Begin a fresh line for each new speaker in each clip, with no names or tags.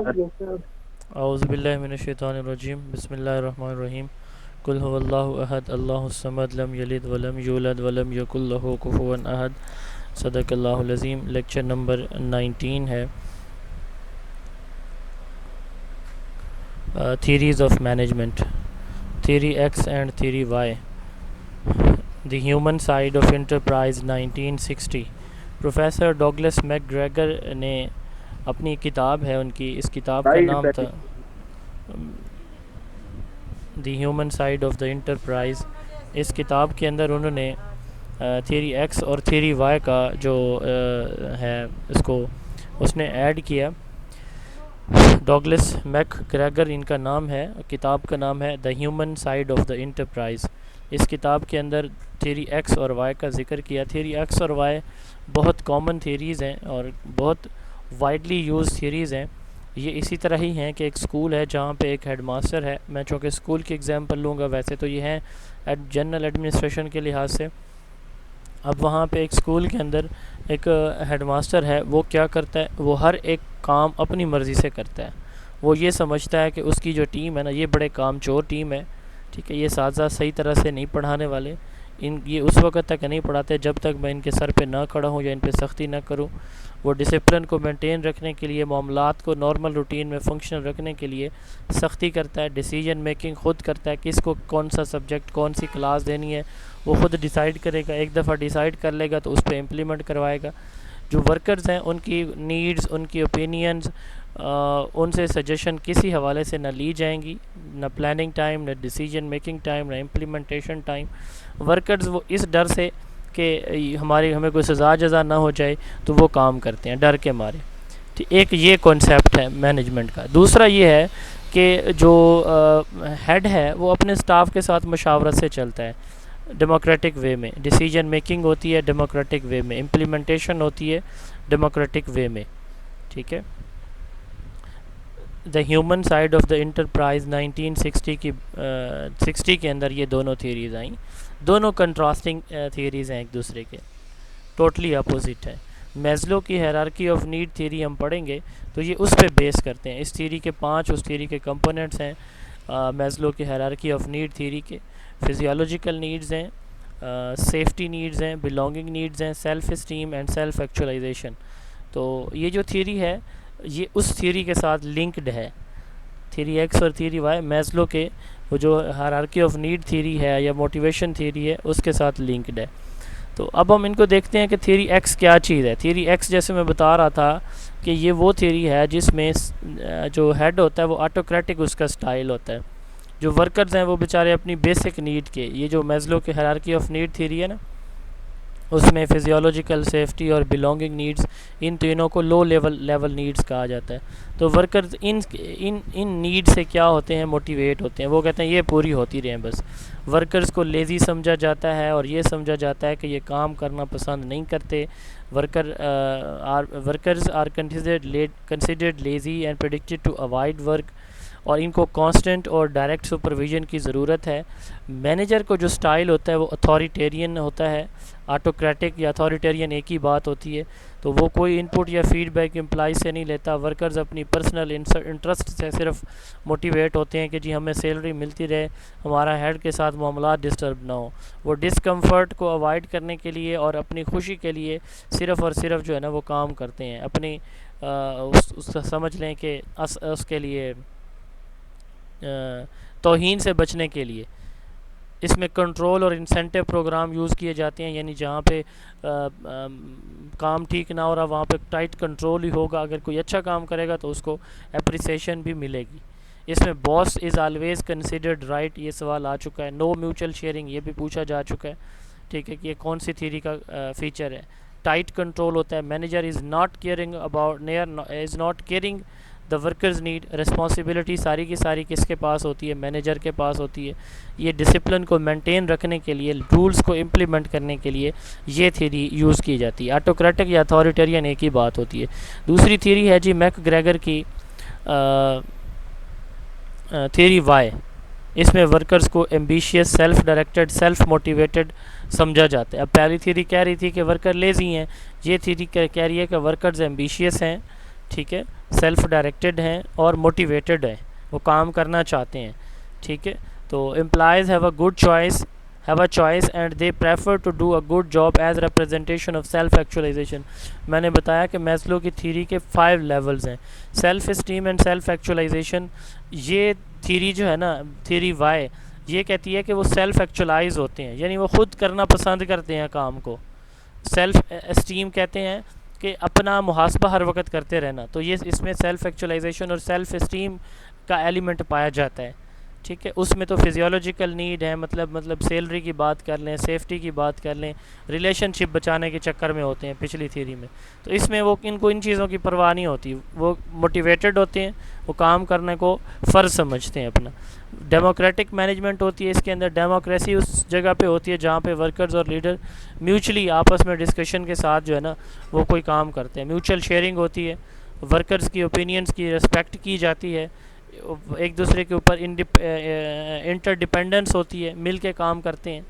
औज़ुबिल्लाहिमिनश्शैतानिर्रजीम बिस्मिल्लाहिर्रहमानिर्रहीम कुल हुवल्लाहु अहद अल्लाहुस समद लम यलिद वलम यूलद वलम यकुल लहू कुफुवन अहद सदक़ल्लाहुल अज़ीम। लेक्चर नंबर 19 है theories of management, theory X and theory Y, the human side of enterprise 1960। Professor Douglas McGregor ने अपनी किताब है उनकी, इस किताब का नाम था the human side of the enterprise. इस किताब के अंदर उन्होंने थियरी एक्स और थियरी वाई का जो है इसको उसने ऐड किया। डॉगलस मैकग्रेगर इनका नाम है, किताब का नाम है the human side of the enterprise. इस किताब के अंदर थियरी एक्स और वाई का जिक्र किया। थियरी एक्स और वाई बहुत कॉमन थियरीज़ हैं और बहुत वाइडली यूज़ थियरीज़ हैं। ये इसी तरह ही हैं कि एक स्कूल है जहाँ पे एक हेडमास्टर है। मैं चूँकि स्कूल की एग्ज़ाम्पल लूँगा, वैसे तो ये हैं जनरल एडमिनिस्ट्रेशन के लिहाज से। अब वहाँ पे एक स्कूल के अंदर एक हेडमास्टर है, वो क्या करता है, वो हर एक काम अपनी मर्ज़ी से करता है। वो ये समझता है कि उसकी जो टीम है ना, ये बड़े कामचोर टीम है, ठीक है, ये साथ सही तरह से नहीं पढ़ाने वाले, ये उस वक्त तक नहीं पढ़ाते जब तक मैं इनके सर पे ना खड़ा हूँ या इन पे सख्ती ना करूँ। वो डिसिप्लिन को मेंटेन रखने के लिए, मामलात को नॉर्मल रूटीन में फंक्शनल रखने के लिए सख्ती करता है। डिसीजन मेकिंग ख़ुद करता है, किसको कौन सा सब्जेक्ट कौन सी क्लास देनी है वो ख़ुद डिसाइड करेगा। एक दफ़ा डिसाइड कर लेगा तो उस पर इम्प्लीमेंट करवाएगा। जो वर्कर्स हैं उनकी नीड्स, उनकी ओपिनियंस, उनसे सजेशन किसी हवाले से ना ली जाएंगी, ना प्लानिंग टाइम, ना डिसीजन मेकिंग टाइम, ना इम्प्लीमेंटेशन टाइम। वर्कर्स वो इस डर से कि हमें कोई सज़ा जज़ा ना हो जाए तो वो काम करते हैं डर के मारे। ठीक, एक ये कॉन्सेप्ट है मैनेजमेंट का। दूसरा ये है कि जो हेड है वो अपने स्टाफ के साथ मशावरत से चलता है, डेमोक्रेटिक वे में। डिसीजन मेकिंग होती है डेमोक्रेटिक वे में, इम्प्लीमेंटेशन होती है डेमोक्रेटिक वे में, ठीक है। The human side of the enterprise 1960 की 60 के अंदर ये दोनों थियरीज़ आई। दोनों कंट्रास्टिंग थियरीज़ हैं एक दूसरे के, टोटली अपोजिट है। मैस्लो की हायरार्की ऑफ नीड थियरी हम पढ़ेंगे तो ये उस पर बेस करते हैं। इस थियरी के 5 उस थियरी के कंपोनेंट्स हैं मैस्लो की हायरार्की ऑफ नीड थियरी के। फिजियोलॉजिकल नीड्स हैं, सेफ्टी नीड्स हैं, बिलोंगिंग नीड्स हैं, self esteem and self actualisation. तो ये जो थियरी है ये उस थियरी के साथ लिंक्ड है। थियरी एक्स और थियरी वाई मैस्लो के वो जो हायरार्की ऑफ नीड थियरी है या मोटिवेशन थियरी है उसके साथ लिंक्ड है। तो अब हम इनको देखते हैं कि थियरी एक्स क्या चीज़ है। थियरी एक्स, जैसे मैं बता रहा था कि ये वो थियरी है जिसमें जो हेड होता है वो ऑटोक्रेटिक उसका स्टाइल होता है। जो वर्कर्स हैं वो बेचारे अपनी बेसिक नीड के, ये जो मैस्लो की हायरार्की ऑफ नीड थियरी है ना, उसमें फिजियोलॉजिकल, सेफ्टी और बिलोंगिंग नीड्स, इन तीनों को लो लेवल नीड्स कहा जाता है। तो workers in in in need से क्या होते हैं, मोटिवेट होते हैं। वो कहते हैं ये पूरी होती रहें बस। वर्कर्स को लेज़ी समझा जाता है और ये समझा जाता है कि ये काम करना पसंद नहीं करते। Workers are considered lazy and predicted to avoid work, और इनको कांस्टेंट और डायरेक्ट सुपरविजन की ज़रूरत है। मैनेजर को जो स्टाइल होता है वो अथॉरिटेरियन होता है। ऑटोक्रेटिक या अथॉरिटेरियन एक ही बात होती है। तो वो कोई इनपुट या फीडबैक एम्प्लॉय से नहीं लेता। वर्कर्स अपनी पर्सनल इंटरेस्ट से सिर्फ मोटिवेट होते हैं कि जी हमें सैलरी मिलती रहे, हमारा हेड के साथ मामला डिस्टर्ब ना हो। वो डिस्कम्फर्ट को अवॉइड करने के लिए और अपनी खुशी के लिए सिर्फ़ और सिर्फ जो है ना वो काम करते हैं अपनी उसका समझ लें कि उसके लिए तौहीन से बचने के लिए। इसमें कंट्रोल और इंसेंटिव प्रोग्राम यूज़ किए जाते हैं, यानी जहाँ पे काम ठीक ना हो रहा वहाँ पे टाइट कंट्रोल ही होगा। अगर कोई अच्छा काम करेगा तो उसको अप्रिसिएशन भी मिलेगी। इसमें boss is always considered right, ये सवाल आ चुका है। नो म्यूचुअल शेयरिंग, ये भी पूछा जा चुका है, ठीक है, कि ये कौन सी थ्योरी का फीचर है। टाइट कंट्रोल होता है। Manager is not caring is not caring the workers need. Responsibility सारी की सारी किसके पास होती है, मैनेजर के पास होती है। ये डिसिप्लिन को मेंटेन रखने के लिए, रूल्स को इम्प्लीमेंट करने के लिए ये थ्योरी यूज़ की जाती है। ऑटोक्रेटिक या अथॉरिटेरियन एक ही बात होती है। दूसरी थ्योरी है जी मैकग्रेगर की थ्योरी वाई। इसमें वर्कर्स को ambitious, self directed, self motivated समझा जाता है। अब पहली थ्योरी कह रही थी कि वर्कर लेज़ी हैं, ये थ्योरी कह रही है कि वर्कर्स एम्बिशियस हैं, ठीक है, सेल्फ डायरेक्टेड हैं और मोटिवेटेड हैं, वो काम करना चाहते हैं। ठीक है, तो employees have a choice and they prefer to do a good job as representation of self actualisation. मैंने बताया कि मैस्लो की थीरी के 5 लेवल्स हैं, self esteem and self actualisation. ये थीरी जो है ना, थीरी वाई, ये कहती है कि वो सेल्फ एक्चुअलाइज होते हैं, यानी वो खुद करना पसंद करते हैं काम को। सेल्फ एस्टीम कहते हैं कि अपना मुहासबा हर वक्त करते रहना, तो ये इसमें सेल्फ एक्चुअलाइजेशन और सेल्फ एस्टीम का एलिमेंट पाया जाता है। ठीक है, उसमें तो फिजियोलॉजिकल नीड है, मतलब सैलरी की बात कर लें, सेफ्टी की बात कर लें, रिलेशनशिप बचाने के चक्कर में होते हैं पिछली थ्योरी में। तो इसमें वो इनको इन चीज़ों की परवाह नहीं होती, वो मोटिवेटेड होते हैं, वो काम करने को फ़र्ज समझते हैं अपना। डेमोक्रेटिक मैनेजमेंट होती है इसके अंदर, डेमोक्रेसी उस जगह पे होती है जहाँ पे वर्कर्स और लीडर म्यूचुअली आपस में डिस्कशन के साथ जो है ना वो कोई काम करते हैं। म्यूचुअल शेयरिंग होती है, वर्कर्स की ओपिनियंस की रिस्पेक्ट की जाती है, एक दूसरे के ऊपर इंटरडिपेंडेंस होती है, मिल के काम करते हैं।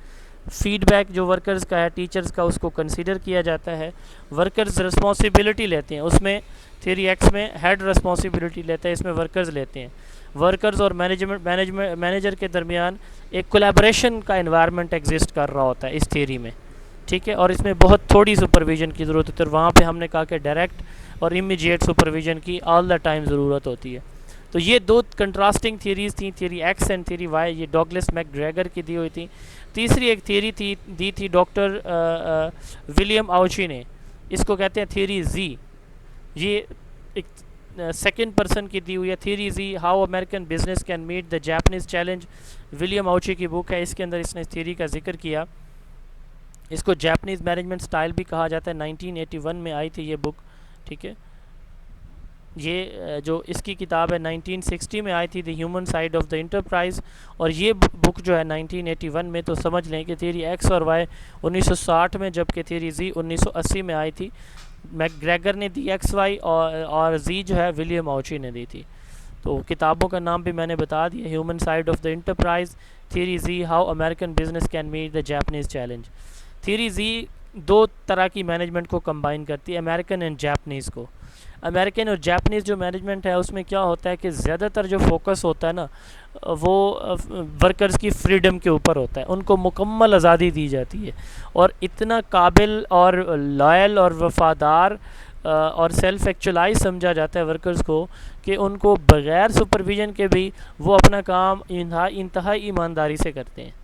फीडबैक जो वर्कर्स का है, टीचर्स का, उसको कंसीडर किया जाता है। वर्कर्स रिस्पॉन्सिबिलिटी लेते हैं, उसमें थ्योरी एक्स में हेड रिस्पॉन्सिबिलिटी लेता है, इसमें वर्कर्स लेते हैं। वर्कर्स और मैनेजर के दरमियान एक कोलैबोरेशन का इन्वायरमेंट एग्जिस्ट कर रहा होता है इस थ्योरी में। ठीक है, और इसमें बहुत थोड़ी सुपरविजन की ज़रूरत होती है, और वहाँ पे हमने कहा कि डायरेक्ट और इमीडिएट सुपरविजन की ऑल द टाइम ज़रूरत होती है। तो ये दो कंट्रास्टिंग थ्योरीज थी, theory X and theory Y, ये डॉगलस मैकग्रेगर की दी हुई थी। तीसरी एक थ्योरी दी थी डॉक्टर विलियम आउची ने, इसको कहते हैं थ्योरी जी। ये एक सेकंड पर्सन की दी हुई है, theory Z, how American business can meet the Japanese challenge. William Ouchi की बुक है, इसके अंदर इसने इस थ्योरी का जिक्र किया। इसको जापानीज मैनेजमेंट स्टाइल भी कहा जाता है, 1981 में आई थी ये बुक। ठीक है, ये जो इसकी किताब है 1960 में आई थी, the human side of the enterprise. और ये बुक जो है 1981 में, तो समझ लें कि थ्योरी एक्स और वाई 1960 में, जबकि थ्योरी जी 1980 में आई थी। मैकग्रेगर ने दी एक्स वाई, और जी जो है विलियम आउची ने दी थी। तो किताबों का नाम भी मैंने बता दिया, human side of the enterprise, theory Z, how American business can meet the Japanese challenge. Theory Z दो तरह की मैनेजमेंट को कंबाइन करती है, अमेरिकन एंड जापानीज़ को। अमेरिकन और जापानीज़ जो मैनेजमेंट है उसमें क्या होता है कि ज़्यादातर जो फोकस होता है ना वो वर्कर्स की फ्रीडम के ऊपर होता है, उनको मुकम्मल आज़ादी दी जाती है, और इतना काबिल और लॉयल और वफादार और सेल्फ एक्चुअलाइज समझा जाता है वर्कर्स को कि उनको बग़ैर सुपरविजन के भी वो अपना काम इंतहाई ईमानदारी से करते हैं।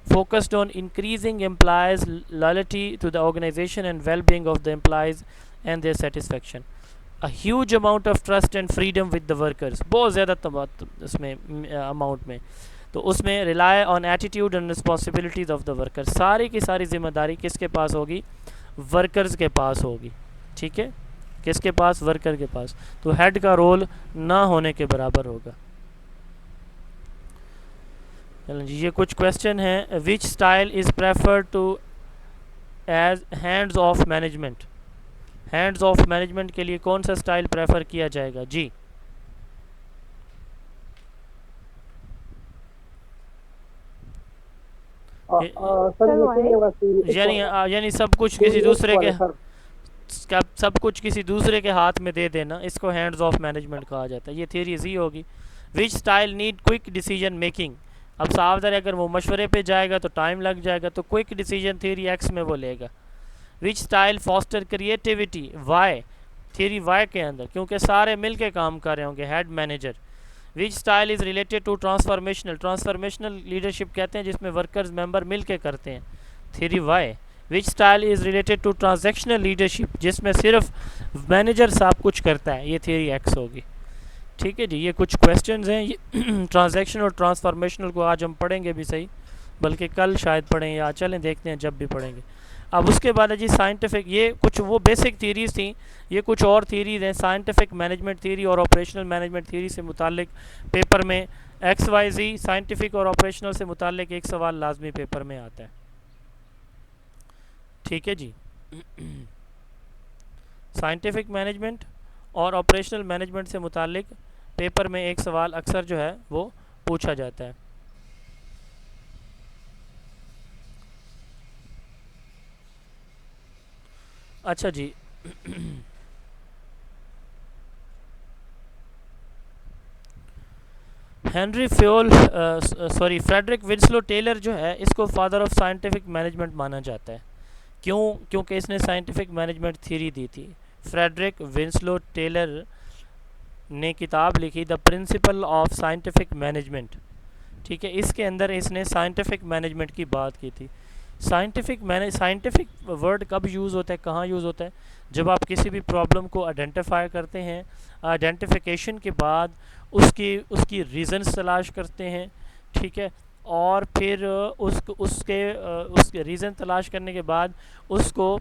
Focused on increasing employees' loyalty to the organization and well-being of the employees and their satisfaction. A huge amount of trust and freedom with the workers. बहुत ज़्यादा उसमें अमाउंट में, तो उसमें rely on attitude and responsibilities of the workers. सारी की सारी जिम्मेदारी किसके पास होगी? वर्कर्स के पास होगी। ठीक है, किसके पास? वर्कर के पास। तो हेड का रोल ना होने के बराबर होगा। चलो जी, ये कुछ क्वेश्चन हैं। Which style is preferred to as hands off management? Hands off management के लिए कौन सा स्टाइल प्रेफर किया जाएगा जी? यानी सब कुछ किसी दूसरे के सब कुछ किसी दूसरे के हाथ में दे देना, इसको हैंड्स ऑफ मैनेजमेंट कहा जाता है। ये थ्योरी जी होगी। विच style need quick decision making? अब सावधान, अगर वो मशवरे पे जाएगा तो टाइम लग जाएगा, तो क्विक डिसीजन थ्योरी एक्स में वो लेगा। Which style foster creativity? Y, theory Y के अंदर, क्योंकि सारे मिल के काम कर रहे होंगे, head manager. Which style is related to transformational? Transformational leadership कहते हैं जिसमें वर्कर्स मेंबर मिल के करते हैं, theory Y. Which style is related to transactional leadership, जिसमें सिर्फ मैनेजर साहब कुछ करता है, ये थ्योरी एक्स होगी। ठीक है जी, ये कुछ क्वेश्चंस हैं। ये ट्रांजैक्शन और ट्रांसफॉर्मेशनल को आज हम पढ़ेंगे भी सही, बल्कि कल शायद पढ़ें, या चलें देखते हैं जब भी पढ़ेंगे। अब उसके बाद है जी साइंटिफिक, ये कुछ वो बेसिक थीरीज थी, ये कुछ और थीरीज हैं। साइंटिफिक मैनेजमेंट थीरी और ऑपरेशनल मैनेजमेंट थीरी से मुतालिक पेपर में एक्स वाई जी साइंटिफिक और ऑपरेशनल से मुतालिक एक सवाल लाजमी पेपर में आता है। ठीक है जी, साइंटिफिक मैनेजमेंट और ऑपरेशनल मैनेजमेंट से मुतालिक पेपर में एक सवाल अक्सर जो है वो पूछा जाता है। अच्छा जी, Henri Fayol Frederick Winslow Taylor जो है, इसको फादर ऑफ साइंटिफिक मैनेजमेंट माना जाता है। क्यों? क्योंकि इसने साइंटिफिक मैनेजमेंट थ्योरी दी थी। फ्रेडरिक विंस्लो टेलर ने किताब लिखी the principle of scientific management. ठीक है, इसके अंदर इसने साइंटिफिक मैनेजमेंट की बात की थी। साइंटिफिक वर्ड कब यूज़ होता है, कहाँ यूज़ होता है? जब आप किसी भी प्रॉब्लम को आइडेंटिफाई करते हैं, आइडेंटिफिकेशन के बाद उसकी उसकी रीज़न्स तलाश करते हैं। ठीक है, और फिर उसके रीज़न तलाश करने के बाद उसको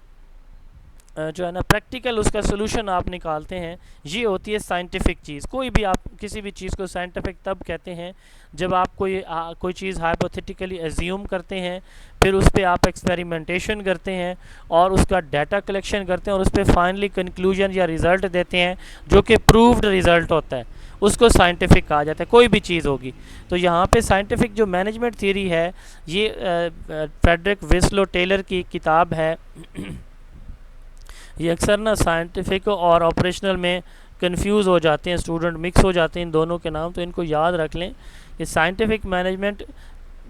जो है ना प्रैक्टिकल उसका सोल्यूशन आप निकालते हैं। ये होती है साइंटिफिक चीज़। कोई भी आप किसी भी चीज़ को साइंटिफिक तब कहते हैं जब आप कोई चीज़ हाइपोथेटिकली एज्यूम करते हैं, फिर उस पर आप एक्सपेरिमेंटेशन करते हैं और उसका डाटा कलेक्शन करते हैं और उस पर फाइनली कंक्लूजन या रिज़ल्ट देते हैं जो कि प्रूव्ड रिज़ल्ट होता है, उसको साइंटिफिक कहा जाता है। कोई भी चीज़ होगी। तो यहाँ पे साइंटिफिक जो मैनेजमेंट थ्योरी है, ये फ्रेडरिक विंस्लो टेलर की किताब है। ये अक्सर ना साइंटिफिक और ऑपरेशनल में कंफ्यूज हो जाते हैं स्टूडेंट, मिक्स हो जाते हैं इन दोनों के नाम। तो इनको याद रख लें कि साइंटिफिक मैनेजमेंट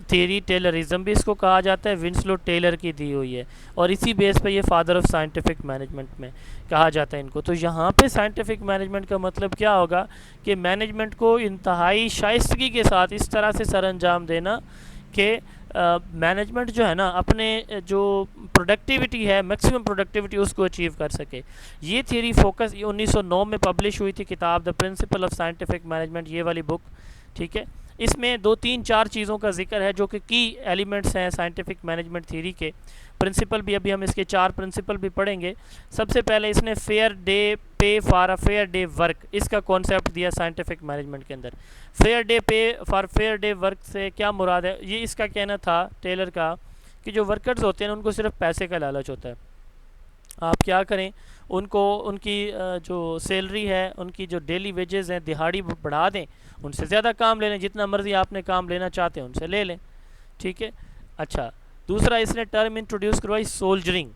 थ्योरी, टेलरिज्म भी इसको कहा जाता है, विंस्लो टेलर की दी हुई है और इसी बेस पे ये फादर ऑफ साइंटिफिक मैनेजमेंट में कहा जाता है इनको। तो यहाँ पे साइंटिफिक मैनेजमेंट का मतलब क्या होगा कि मैनेजमेंट को इंतहाई शाइस्तगी के साथ इस तरह से सर अंजाम देना कि मैनेजमेंट जो है ना अपने जो प्रोडक्टिविटी है, मैक्सिमम प्रोडक्टिविटी उसको अचीव कर सके। ये थ्योरी फोकस 1909 में पब्लिश हुई थी किताब the principle of scientific management, ये वाली बुक। ठीक है, इसमें 2 3 4 चीज़ों का जिक्र है जो कि की एलिमेंट्स हैं साइंटिफिक मैनेजमेंट थ्योरी के। प्रिंसिपल भी अभी हम इसके 4 प्रिंसिपल भी पढ़ेंगे। सबसे पहले इसने फेयर डे पे for a fair day work, इसका कॉन्सेप्ट दिया साइंटिफिक मैनेजमेंट के अंदर। फेयर डे पे फॉर फेयर डे वर्क से क्या मुराद है? ये इसका कहना था टेलर का कि जो वर्कर्स होते हैं उनको सिर्फ पैसे का लालच होता है। आप क्या करें, उनको उनकी जो सैलरी है, उनकी जो डेली वेजेस हैं, दिहाड़ी बढ़ा दें, उनसे ज़्यादा काम ले लें, जितना मर्ज़ी आपने काम लेना चाहते हैं उनसे ले लें। ठीक है। अच्छा, दूसरा इसने टर्म इंट्रोड्यूस करवाई सोल्जरिंग।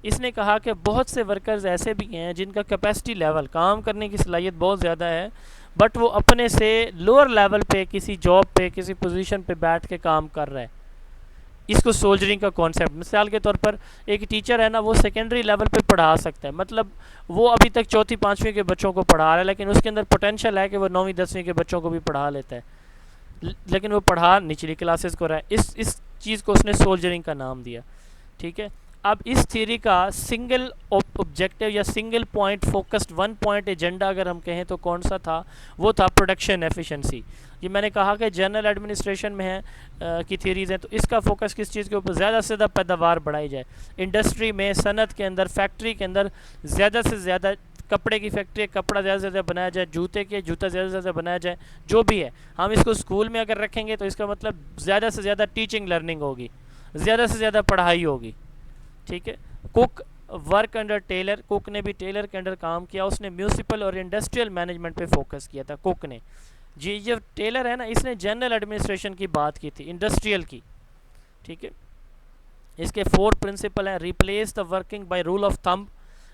इसने कहा कि बहुत से वर्कर्स ऐसे भी हैं जिनका कैपेसिटी लेवल, काम करने की सलाहियत बहुत ज़्यादा है, बट वो अपने से लोअर लेवल पे किसी जॉब पे, किसी पोजीशन पे बैठ के काम कर रहा है। इसको सोल्जरिंग का कॉन्सेप्ट, मिसाल के तौर पर एक टीचर है ना, वो सेकेंडरी लेवल पे पढ़ा सकता है, मतलब वो अभी तक 4वीं 5वीं के बच्चों को पढ़ा रहा है, लेकिन उसके अंदर पोटेंशियल है कि वो 9वीं 10वीं के बच्चों को भी पढ़ा लेता है, लेकिन वो पढ़ा निचली क्लासेस को रहा है। इस चीज़ को उसने सोल्जरिंग का नाम दिया। ठीक है। अब इस थ्योरी का सिंगल ऑब्जेक्टिव या single point focused 1 point agenda अगर हम कहें तो कौन सा था? वो था प्रोडक्शन एफिशिएंसी। ये मैंने कहा कि जनरल एडमिनिस्ट्रेशन में है की थ्योरीज़ हैं, तो इसका फोकस किस चीज़ के ऊपर? ज़्यादा से ज़्यादा पैदावार बढ़ाई जाए। इंडस्ट्री में, सनत के अंदर, फैक्ट्री के अंदर ज़्यादा से ज़्यादा, कपड़े की फैक्ट्री कपड़ा ज़्यादा से ज़्यादा बनाया जाए, जूते के जूता ज़्यादा से ज़्यादा बनाया जाए, जो भी है। हम इसको स्कूल में अगर रखेंगे तो इसका मतलब ज़्यादा से ज़्यादा टीचिंग लर्निंग होगी, ज़्यादा से ज़्यादा पढ़ाई होगी। ठीक है। Cooke work under Taylor, Cooke ने भी टेलर के अंडर काम किया, उसने म्यूनिसिपल और इंडस्ट्रियल मैनेजमेंट पे फोकस किया था कुक ने। जी, ये टेलर है ना, इसने जनरल एडमिनिस्ट्रेशन की बात की थी, इंडस्ट्रियल की। ठीक है। इसके 4 प्रिंसिपल हैं। Replace the working by rule of thumb,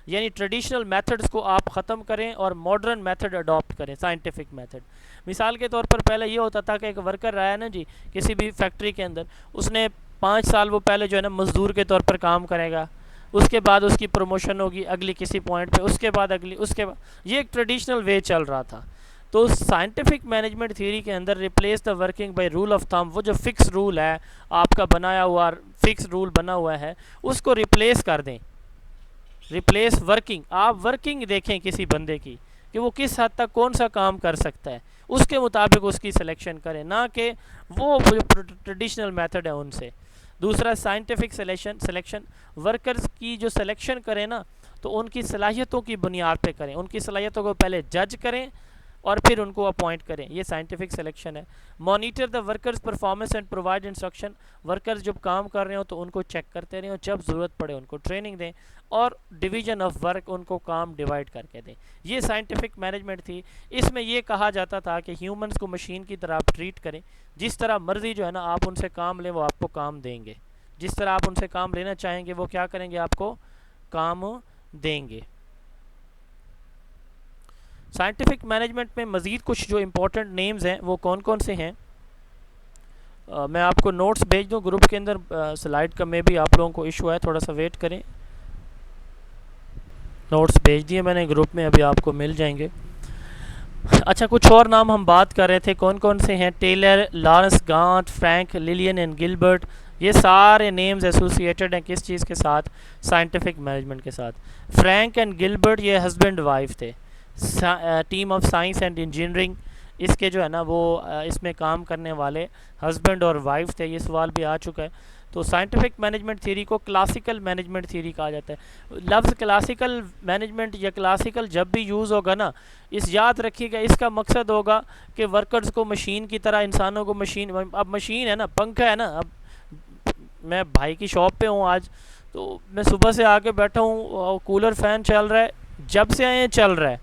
यानी ट्रेडिशनल मेथड्स को आप ख़त्म करें और मॉडर्न मेथड अडॉप्ट करें, साइंटिफिक मेथड। मिसाल के तौर पर पहले ये होता था कि एक वर्कर आया ना जी किसी भी फैक्ट्री के अंदर, उसने 5 साल वो पहले जो है ना मज़दूर के तौर पर काम करेगा, उसके बाद उसकी प्रमोशन होगी अगली किसी पॉइंट पे, उसके बाद अगली, उसके बाद, ये एक ट्रेडिशनल वे चल रहा था। तो साइंटिफिक मैनेजमेंट थ्योरी के अंदर replace the working by rule of thumb, वो जो फिक्स रूल है आपका बनाया हुआ, फिक्स रूल बना हुआ है, उसको रिप्लेस कर दें। रिप्लेस वर्किंग, आप वर्किंग देखें किसी बंदे की कि वो किस हद तक कौन सा काम कर सकता है, उसके मुताबिक उसकी सिलेक्शन करें, ना कि वो जो ट्रेडिशनल मेथड है उनसे। दूसरा साइंटिफिक सिलेक्शन, वर्कर्स की जो सिलेक्शन करें ना तो उनकी सलाहियतों की बुनियाद पे करें, उनकी सलाहियतों को पहले जज करें और फिर उनको अपॉइंट करें, ये साइंटिफिक सिलेक्शन है। Monitor the workers performance and provide instruction, workers जब काम कर रहे हो तो उनको चेक करते रहें और जब ज़रूरत पड़े उनको ट्रेनिंग दें। और डिवीजन ऑफ वर्क, उनको काम डिवाइड करके दें। ये साइंटिफिक मैनेजमेंट थी। इसमें ये कहा जाता था कि ह्यूमंस को मशीन की तरह आप ट्रीट करें, जिस तरह मर्जी जो है ना आप उनसे काम लें वो आपको काम देंगे, जिस तरह आप उनसे काम लेना चाहेंगे वो क्या करेंगे, आपको काम देंगे। साइंटिफिक मैनेजमेंट में मज़ीद कुछ जो इम्पोर्टेंट नेम्स हैं वो कौन कौन से हैं, मैं आपको नोट्स भेज दूँ ग्रुप के अंदर, स्लाइड का में भी आप लोगों को इशू है, थोड़ा सा वेट करें। नोट्स भेज दिए मैंने ग्रुप में, अभी आपको मिल जाएंगे। अच्छा, कुछ और नाम हम बात कर रहे थे, कौन कौन से हैं, Taylor, Lawrence Gantt, Frank, Lillian and Gilbert, ये सारे नेम्स एसोसिएटेड हैं किस चीज़ के साथ, साइंटिफिक मैनेजमेंट के साथ। फ्रैंक एंड गिलबर्ट ये हस्बैंड वाइफ थे, team of science and engineering, इसके जो है ना वो इसमें काम करने वाले हस्बैंड और वाइफ थे, ये सवाल भी आ चुका है। तो साइंटिफिक मैनेजमेंट थ्योरी को क्लासिकल मैनेजमेंट थ्योरी कहा जाता है। लफ्ज़ क्लासिकल मैनेजमेंट या क्लासिकल जब भी यूज़ होगा ना, इस याद रखिएगा, इसका मकसद होगा कि वर्कर्स को मशीन की तरह, इंसानों को मशीन, अब मशीन है ना, पंखा है ना, अब मैं भाई की शॉप पे हूँ आज, तो मैं सुबह से आके बैठा हूँ, कूलर फ़ैन चल रहा है, जब से आए हैं चल रहा है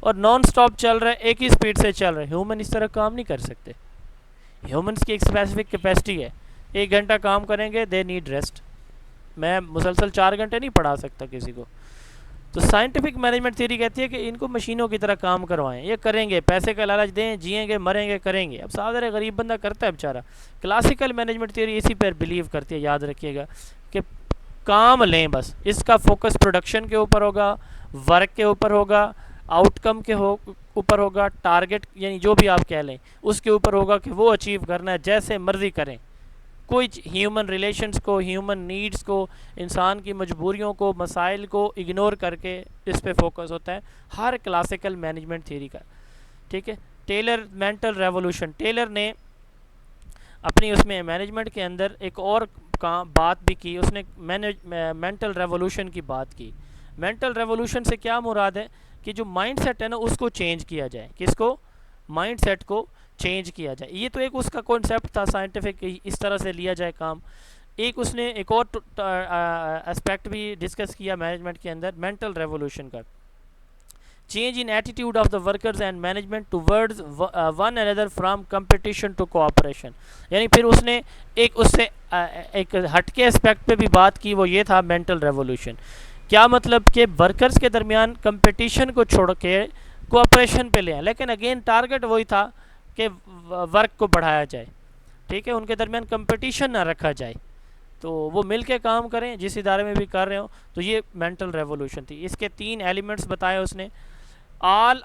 और नॉन स्टॉप चल रहा है, एक ही स्पीड से चल रहा है। ह्यूमन इस तरह काम नहीं कर सकते, ह्यूमंस की एक स्पेसिफिक कैपेसिटी है, 1 घंटा काम करेंगे, दे नीड रेस्ट। मैं मुसलसल 4 घंटे नहीं पढ़ा सकता किसी को। तो साइंटिफिक मैनेजमेंट थ्योरी कहती है कि इनको मशीनों की तरह काम करवाएं, ये करेंगे, पैसे का लालच दें, जिएंगे मरेंगे करेंगे। अब साधारण गरीब बंदा करता है बेचारा। क्लासिकल मैनेजमेंट थ्योरी इसी पर बिलीव करती है, याद रखिएगा, कि काम लें बस, इसका फोकस प्रोडक्शन के ऊपर होगा, वर्क के ऊपर होगा, आउटकम के ऊपर होगा, टारगेट यानी जो भी आप कह लें उसके ऊपर होगा कि वो अचीव करना है, जैसे मर्जी करें। कोई ह्यूमन रिलेशंस को, ह्यूमन नीड्स को, इंसान की मजबूरियों को, मसाइल को इग्नोर करके इस पे फोकस होता है हर क्लासिकल मैनेजमेंट थ्योरी का। ठीक है। टेलर मेंटल रेवोल्यूशन, टेलर ने अपनी उसमें मैनेजमेंट के अंदर एक और बात भी की, उसने मेंटल रेवोल्यूशन की बात की। मेंटल रेवोल्यूशन से क्या मुराद है कि जो माइंड सेट है ना उसको चेंज किया जाए। किसको? माइंड सेट को चेंज किया जाए। ये तो एक उसका कॉन्सेप्ट था साइंटिफिक, इस तरह से लिया जाए काम। एक उसने एक और एस्पेक्ट भी डिस्कस किया मैनेजमेंट के अंदर, मेंटल रेवोल्यूशन का, change in attitude of the workers and management towards one another from competition to cooperation. यानी फिर उसने एक उससे एक हटके एस्पेक्ट पे भी बात की, वो ये था मेंटल रेवोल्यूशन। क्या मतलब कि वर्कर्स के दरमियान कंपटीशन को छोड़ के कोऑपरेशन पे ले आए, लेकिन अगेन टारगेट वही था कि वर्क को बढ़ाया जाए। ठीक है, उनके दरमियान कंपटीशन ना रखा जाए, तो वो मिल के काम करें जिस इदारे में भी कर रहे हो। तो ये मेंटल रेवोल्यूशन थी। इसके 3 एलिमेंट्स बताए उसने। All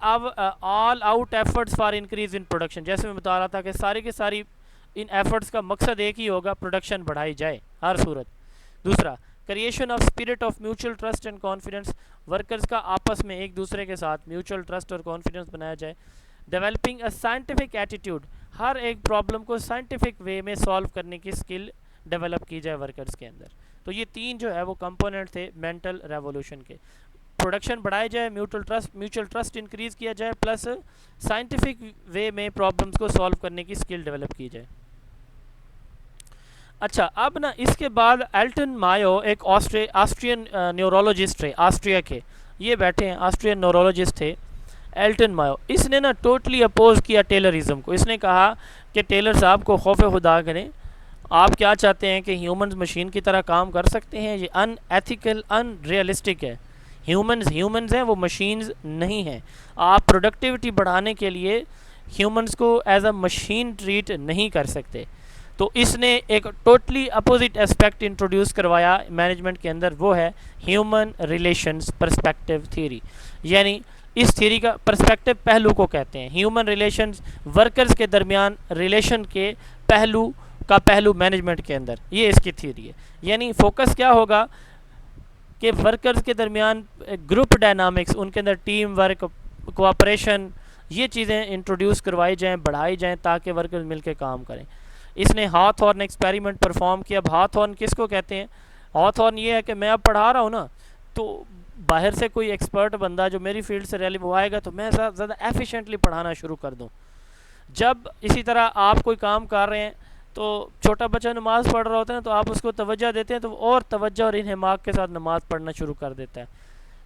out efforts for increase in production, जैसे मैं बता रहा था कि सारी की सारी इन एफर्ट्स का मकसद एक ही होगा, प्रोडक्शन बढ़ाई जाए हर सूरत। दूसरा, creation of spirit of mutual trust and confidence, workers का आपस में एक दूसरे के साथ म्यूचुअल ट्रस्ट और कॉन्फिडेंस बनाया जाए। डेवलपिंग अ साइंटिफिक एटीट्यूड, हर एक प्रॉब्लम को साइंटिफिक वे में सॉल्व करने की स्किल डेवलप की जाए वर्कर्स के अंदर। तो ये 3 जो है वो कंपोनेंट थे मेंटल रेवोल्यूशन के। प्रोडक्शन बढ़ाया जाए, म्यूचुअल ट्रस्ट इंक्रीज़ किया जाए, प्लस साइंटिफिक वे में प्रॉब्लम्स को सॉल्व करने की स्किल डेवलप की जाए। अच्छा, अब ना इसके बाद एल्टन मायो एक ऑस्ट्रियन न्यूरोलॉजिस्ट थे, ऑस्ट्रिया के, ये बैठे हैं, ऑस्ट्रियन न्यूरोलॉजिस्ट थे एल्टन मायो। इसने ना टोटली अपोज किया टेलरिज्म को। इसने कहा कि टेलर साहब को खौफ खुदा करें, आप क्या चाहते हैं कि ह्यूमंस मशीन की तरह काम कर सकते हैं? ये अनएथिकल, अनरियलिस्टिक है। ह्यूमंस हैं, वो मशीन्स नहीं हैं। आप प्रोडक्टिविटी बढ़ाने के लिए ह्यूमंस को एज अ मशीन ट्रीट नहीं कर सकते। तो इसने एक टोटली अपोजिट एस्पेक्ट इंट्रोड्यूस करवाया मैनेजमेंट के अंदर, वो है ह्यूमन रिलेशंस पर्सपेक्टिव थ्योरी। यानी इस थ्योरी का पर्सपेक्टिव पहलू को कहते हैं। ह्यूमन रिलेशंस, वर्कर्स के दरमियान रिलेशन के पहलू मैनेजमेंट के अंदर, ये इसकी थ्योरी है। यानी फोकस क्या होगा कि वर्कर्स के दरमियान ग्रुप डायनामिक्स, उनके अंदर टीम वर्क, कोऑपरेशन, ये चीज़ें इंट्रोड्यूस करवाई जाएं, बढ़ाई जाएं, ताकि वर्कर्स मिलकर काम करें। इसने हाथॉर्न एक्सपेरिमेंट परफॉर्म किया। अब हाथॉर्न किसको कहते हैं? हाथॉर्न ये है कि मैं अब पढ़ा रहा हूँ ना, तो बाहर से कोई एक्सपर्ट बंदा जो मेरी फील्ड से रेलिवेंट वो आएगा तो मैं ज़्यादा एफिशिएंटली पढ़ाना शुरू कर दूँ। जब इसी तरह आप कोई काम कर रहे हैं तो छोटा बच्चा नमाज़ पढ़ रहा होता है तो आप उसको तवज्जो देते हैं तो और तवज्जो और इन्हिमाक के साथ नमाज़ पढ़ना शुरू कर देता है।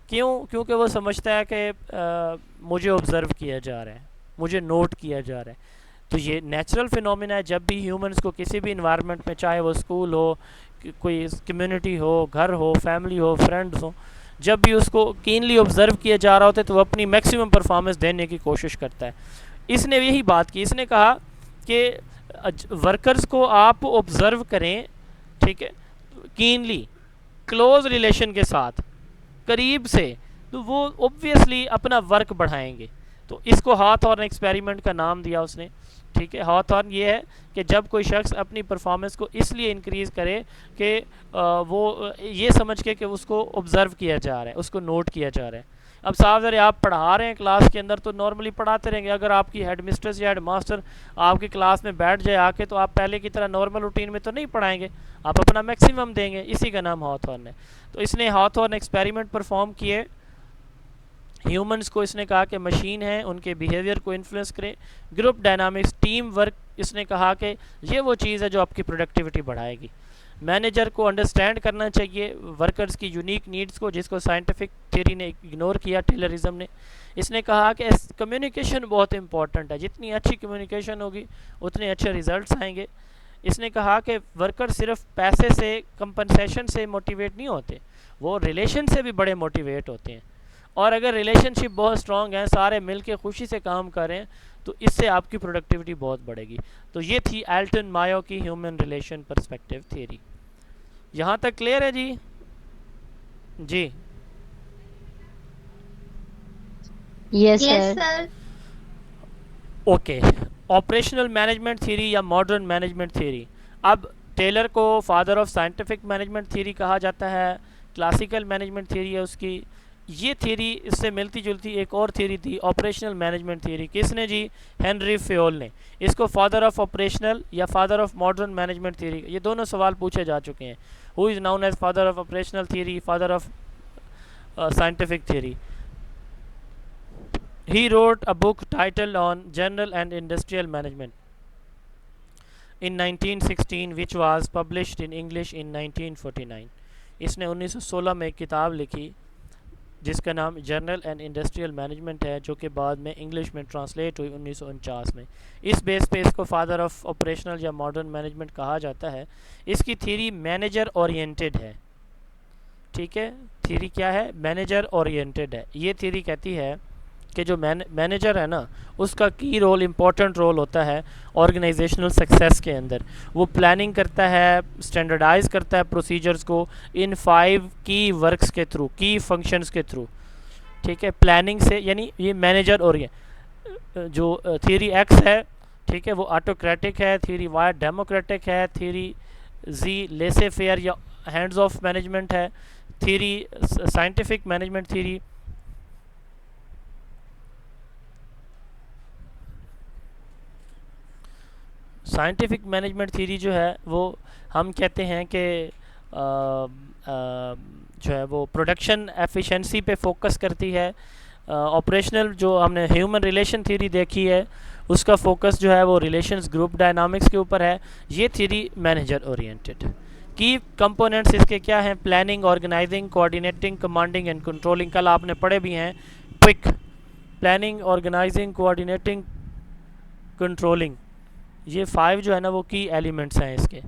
क्यों? क्योंकि वो समझता है कि मुझे ऑब्ज़र्व किया जा रहा है, मुझे नोट किया जा रहा है। तो ये नेचुरल फिनोमिना है। जब भी ह्यूमंस को किसी भी इन्वायरमेंट में, चाहे वो स्कूल हो, कोई कम्युनिटी हो, घर हो, फैमिली हो, फ्रेंड्स हो, जब भी उसको कीनली ऑब्जर्व किया जा रहा होता है तो वो अपनी मैक्सिमम परफॉर्मेंस देने की कोशिश करता है। इसने यही बात की, इसने कहा कि वर्कर्स को आप ऑब्जर्व करें, ठीक है, कीनली, क्लोज रिलेशन के साथ, करीब से, तो वो ऑब्वियसली अपना वर्क बढ़ाएंगे। तो इसको हॉथॉर्न एक्सपेरिमेंट का नाम दिया उसने, ठीक है। हॉथॉर्न ये है कि जब कोई शख्स अपनी परफॉर्मेंस को इसलिए इंक्रीज़ करे कि वो ये समझ के कि उसको ऑब्ज़र्व किया जा रहा है, उसको नोट किया जा रहा है। अब साफ ज़रा आप पढ़ा रहे हैं क्लास के अंदर तो नॉर्मली पढ़ाते रहेंगे, अगर आपकी हेड मिस्ट्रेस या हेड मास्टर आपकी क्लास में बैठ जाए आके तो आप पहले की तरह नॉर्मल रूटीन में तो नहीं पढ़ाएंगे, आप अपना मैक्सिमम देंगे। इसी का नाम हॉथॉर्न है। तो इसने हॉथॉर्न एक्सपेरिमेंट परफॉर्म किए। ह्यूमंस को इसने कहा कि मशीन है, उनके बिहेवियर को इन्फ्लुएंस करें। ग्रुप डायनामिक्स, टीम वर्क, इसने कहा कि ये वो चीज़ है जो आपकी प्रोडक्टिविटी बढ़ाएगी। मैनेजर को अंडरस्टैंड करना चाहिए वर्कर्स की यूनिक नीड्स को, जिसको साइंटिफिक थ्योरी ने इग्नोर किया, टेलरिज्म ने। इसने कहा कि कम्युनिकेशन बहुत इंपॉर्टेंट है, जितनी अच्छी कम्युनिकेशन होगी उतने अच्छे रिजल्ट्स आएंगे। इसने कहा कि वर्कर सिर्फ पैसे से, कंपनसेशन से मोटिवेट नहीं होते, वो रिलेशन से भी बड़े मोटिवेट होते हैं। और अगर रिलेशनशिप बहुत स्ट्रॉन्ग है, सारे मिल के खुशी से काम करें, तो इससे आपकी प्रोडक्टिविटी बहुत बढ़ेगी। तो ये थी एल्टन मायो की ह्यूमन रिलेशन पर्सपेक्टिव थ्योरी। यहाँ तक क्लियर है जी? जी
yes
yes
sir.
Sir.
Okay. Operational management theory या मॉडर्न मैनेजमेंट थ्योरी। अब टेलर को father of scientific management theory कहा जाता है, क्लासिकल मैनेजमेंट थ्योरी है उसकी। ये थ्योरी, इससे मिलती जुलती एक और थ्योरी थी, ऑपरेशनल मैनेजमेंट थ्योरी। किसने जी? हेनरी फेयोल ने। इसको फादर ऑफ ऑपरेशनल या father of modern management theory, ये दोनों सवाल पूछे जा चुके हैं। Who is known as father of operational theory, father of scientific theory? He wrote a book titled on General and Industrial Management in 1916, which was published in English in 1949. इसने 1916 में एक किताब लिखी जिसका नाम जनरल एंड इंडस्ट्रियल मैनेजमेंट है, जो कि बाद में इंग्लिश में ट्रांसलेट हुई 1949 में। इस बेस पे इसको फादर ऑफ ऑपरेशनल या मॉडर्न मैनेजमेंट कहा जाता है। इसकी थ्योरी मैनेजर ओरिएंटेड है, ठीक है। थ्योरी क्या है? मैनेजर ओरिएंटेड है। ये थ्योरी कहती है कि जो मैनेजर है ना, उसका की रोल, इम्पोर्टेंट रोल होता है ऑर्गेनाइजेशनल सक्सेस के अंदर। वो प्लानिंग करता है, स्टैंडर्डाइज करता है प्रोसीजर्स को इन 5 की वर्क्स के थ्रू, की फंक्शंस के थ्रू, ठीक है। प्लानिंग से, यानी ये मैनेजर, और ये जो थ्योरी एक्स है, ठीक है, वो ऑटोक्रेटिक है। थ्योरी वाई डेमोक्रेटिक है। थ्योरी जी लेसे फेयर या हैंड्स ऑफ मैनेजमेंट है। Theory scientific management theory scientific management theory जो है वो हम कहते हैं कि जो है वो प्रोडक्शन एफिशिएंसी पे फोकस करती है। ऑपरेशनल जो हमने ह्यूमन रिलेशन थ्योरी देखी है, उसका फोकस जो है वो रिलेशंस, ग्रुप डायनामिक्स के ऊपर है। ये थ्योरी मैनेजर ओरिएंटेड। की कंपोनेंट्स इसके क्या हैं? Planning, organising, coordinating, commanding and controlling. कल आपने पढ़े भी हैं, quick planning, organising, coordinating, controlling. ये 5 जो है ना वो की एलिमेंट्स हैं इसके।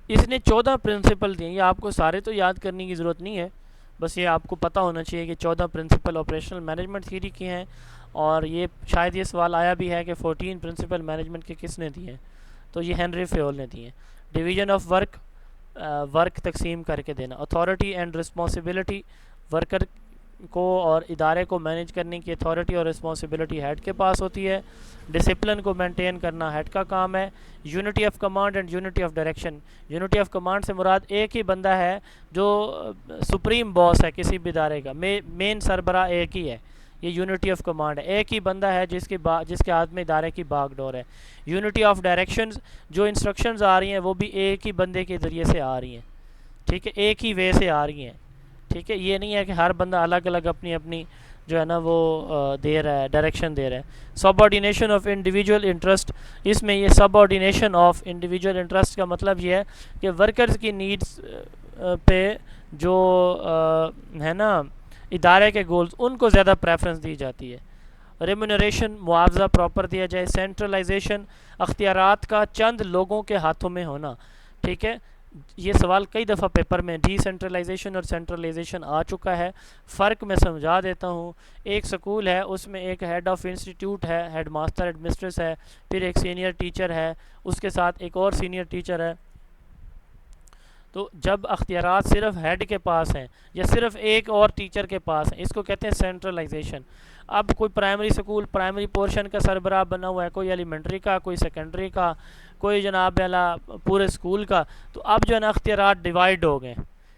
इसने 14 प्रिंसिपल दिए। ये आपको सारे तो याद करने की ज़रूरत नहीं है, बस ये आपको पता होना चाहिए कि 14 प्रिंसिपल ऑपरेशनल मैनेजमेंट थ्योरी की हैं। और ये शायद ये सवाल आया भी है कि 14 प्रिंसिपल मैनेजमेंट के किसने दिए हैं, तो ये हेनरी फेयोल ने दिए हैं। डिवीजन ऑफ वर्क, वर्क तकसीम करके देना। अथॉरिटी एंड रिस्पॉन्सिबिलिटी, वर्कर को और इदारे को मैनेज करने की अथॉरिटी और रिस्पॉन्सिबिलिटी हेड के पास होती है। डिसिप्लिन को मेंटेन करना हेड का काम है। Unity of command and unity of direction. Unity of command से मुराद एक ही बंदा है जो सुप्रीम बॉस है किसी भी इदारे का, मेन सरबरा एक ही है। ये यूनिटी ऑफ कमांड है, एक ही बंदा है जिसके हाथ में इदारे की बागडोर है। यूनिटी ऑफ डायरेक्शंस, जो इंस्ट्रक्शंस आ रही हैं वो भी एक ही बंदे के ज़रिए से आ रही हैं, ठीक है, एक ही वे से आ रही हैं, ठीक है। ये नहीं है कि हर बंदा अलग अलग अपनी अपनी जो है ना वो दे रहा है, डायरेक्शन दे रहा है। सबऑर्डिनेशन ऑफ इंडिविजुअल इंटरेस्ट, इसमें ये सबऑर्डिनेशन ऑफ इंडिविजुअल इंटरेस्ट का मतलब ये है कि वर्कर्स की नीड्स पे जो है ना इदारे के गोल्स, उनको ज़्यादा प्रेफरेंस दी जाती है। रेम्यूनरेशन, मुआवजा प्रॉपर दिया जाए। सेंट्रलाइजेशन, अख्तियारात का चंद लोगों के हाथों में होना, ठीक है। ये सवाल कई दफ़ा पेपर में डिसेंट्रलाइजेशन और सेंट्रलाइजेशन आ चुका है। फ़र्क मैं समझा देता हूँ। एक स्कूल है, उसमें एक हेड ऑफ़ इंस्टीट्यूट है, हेड मास्टर हेड मिस्ट्रेस है, फिर एक सीनियर टीचर है, उसके साथ एक और सीनियर टीचर है। तो जब अख्तियारात सिर्फ हेड के पास हैं या सिर्फ एक और टीचर के पास हैं, इसको कहते हैं सेंट्रलाइजेशन। अब कोई प्राइमरी स्कूल प्राइमरी पोर्शन का सरबराह बना हुआ है, कोई एलिमेंट्री का, कोई सेकेंडरी का, कोई जनाब अला पूरे स्कूल का, तो अब जो है ना अख्तियारात डिवाइड हो गए,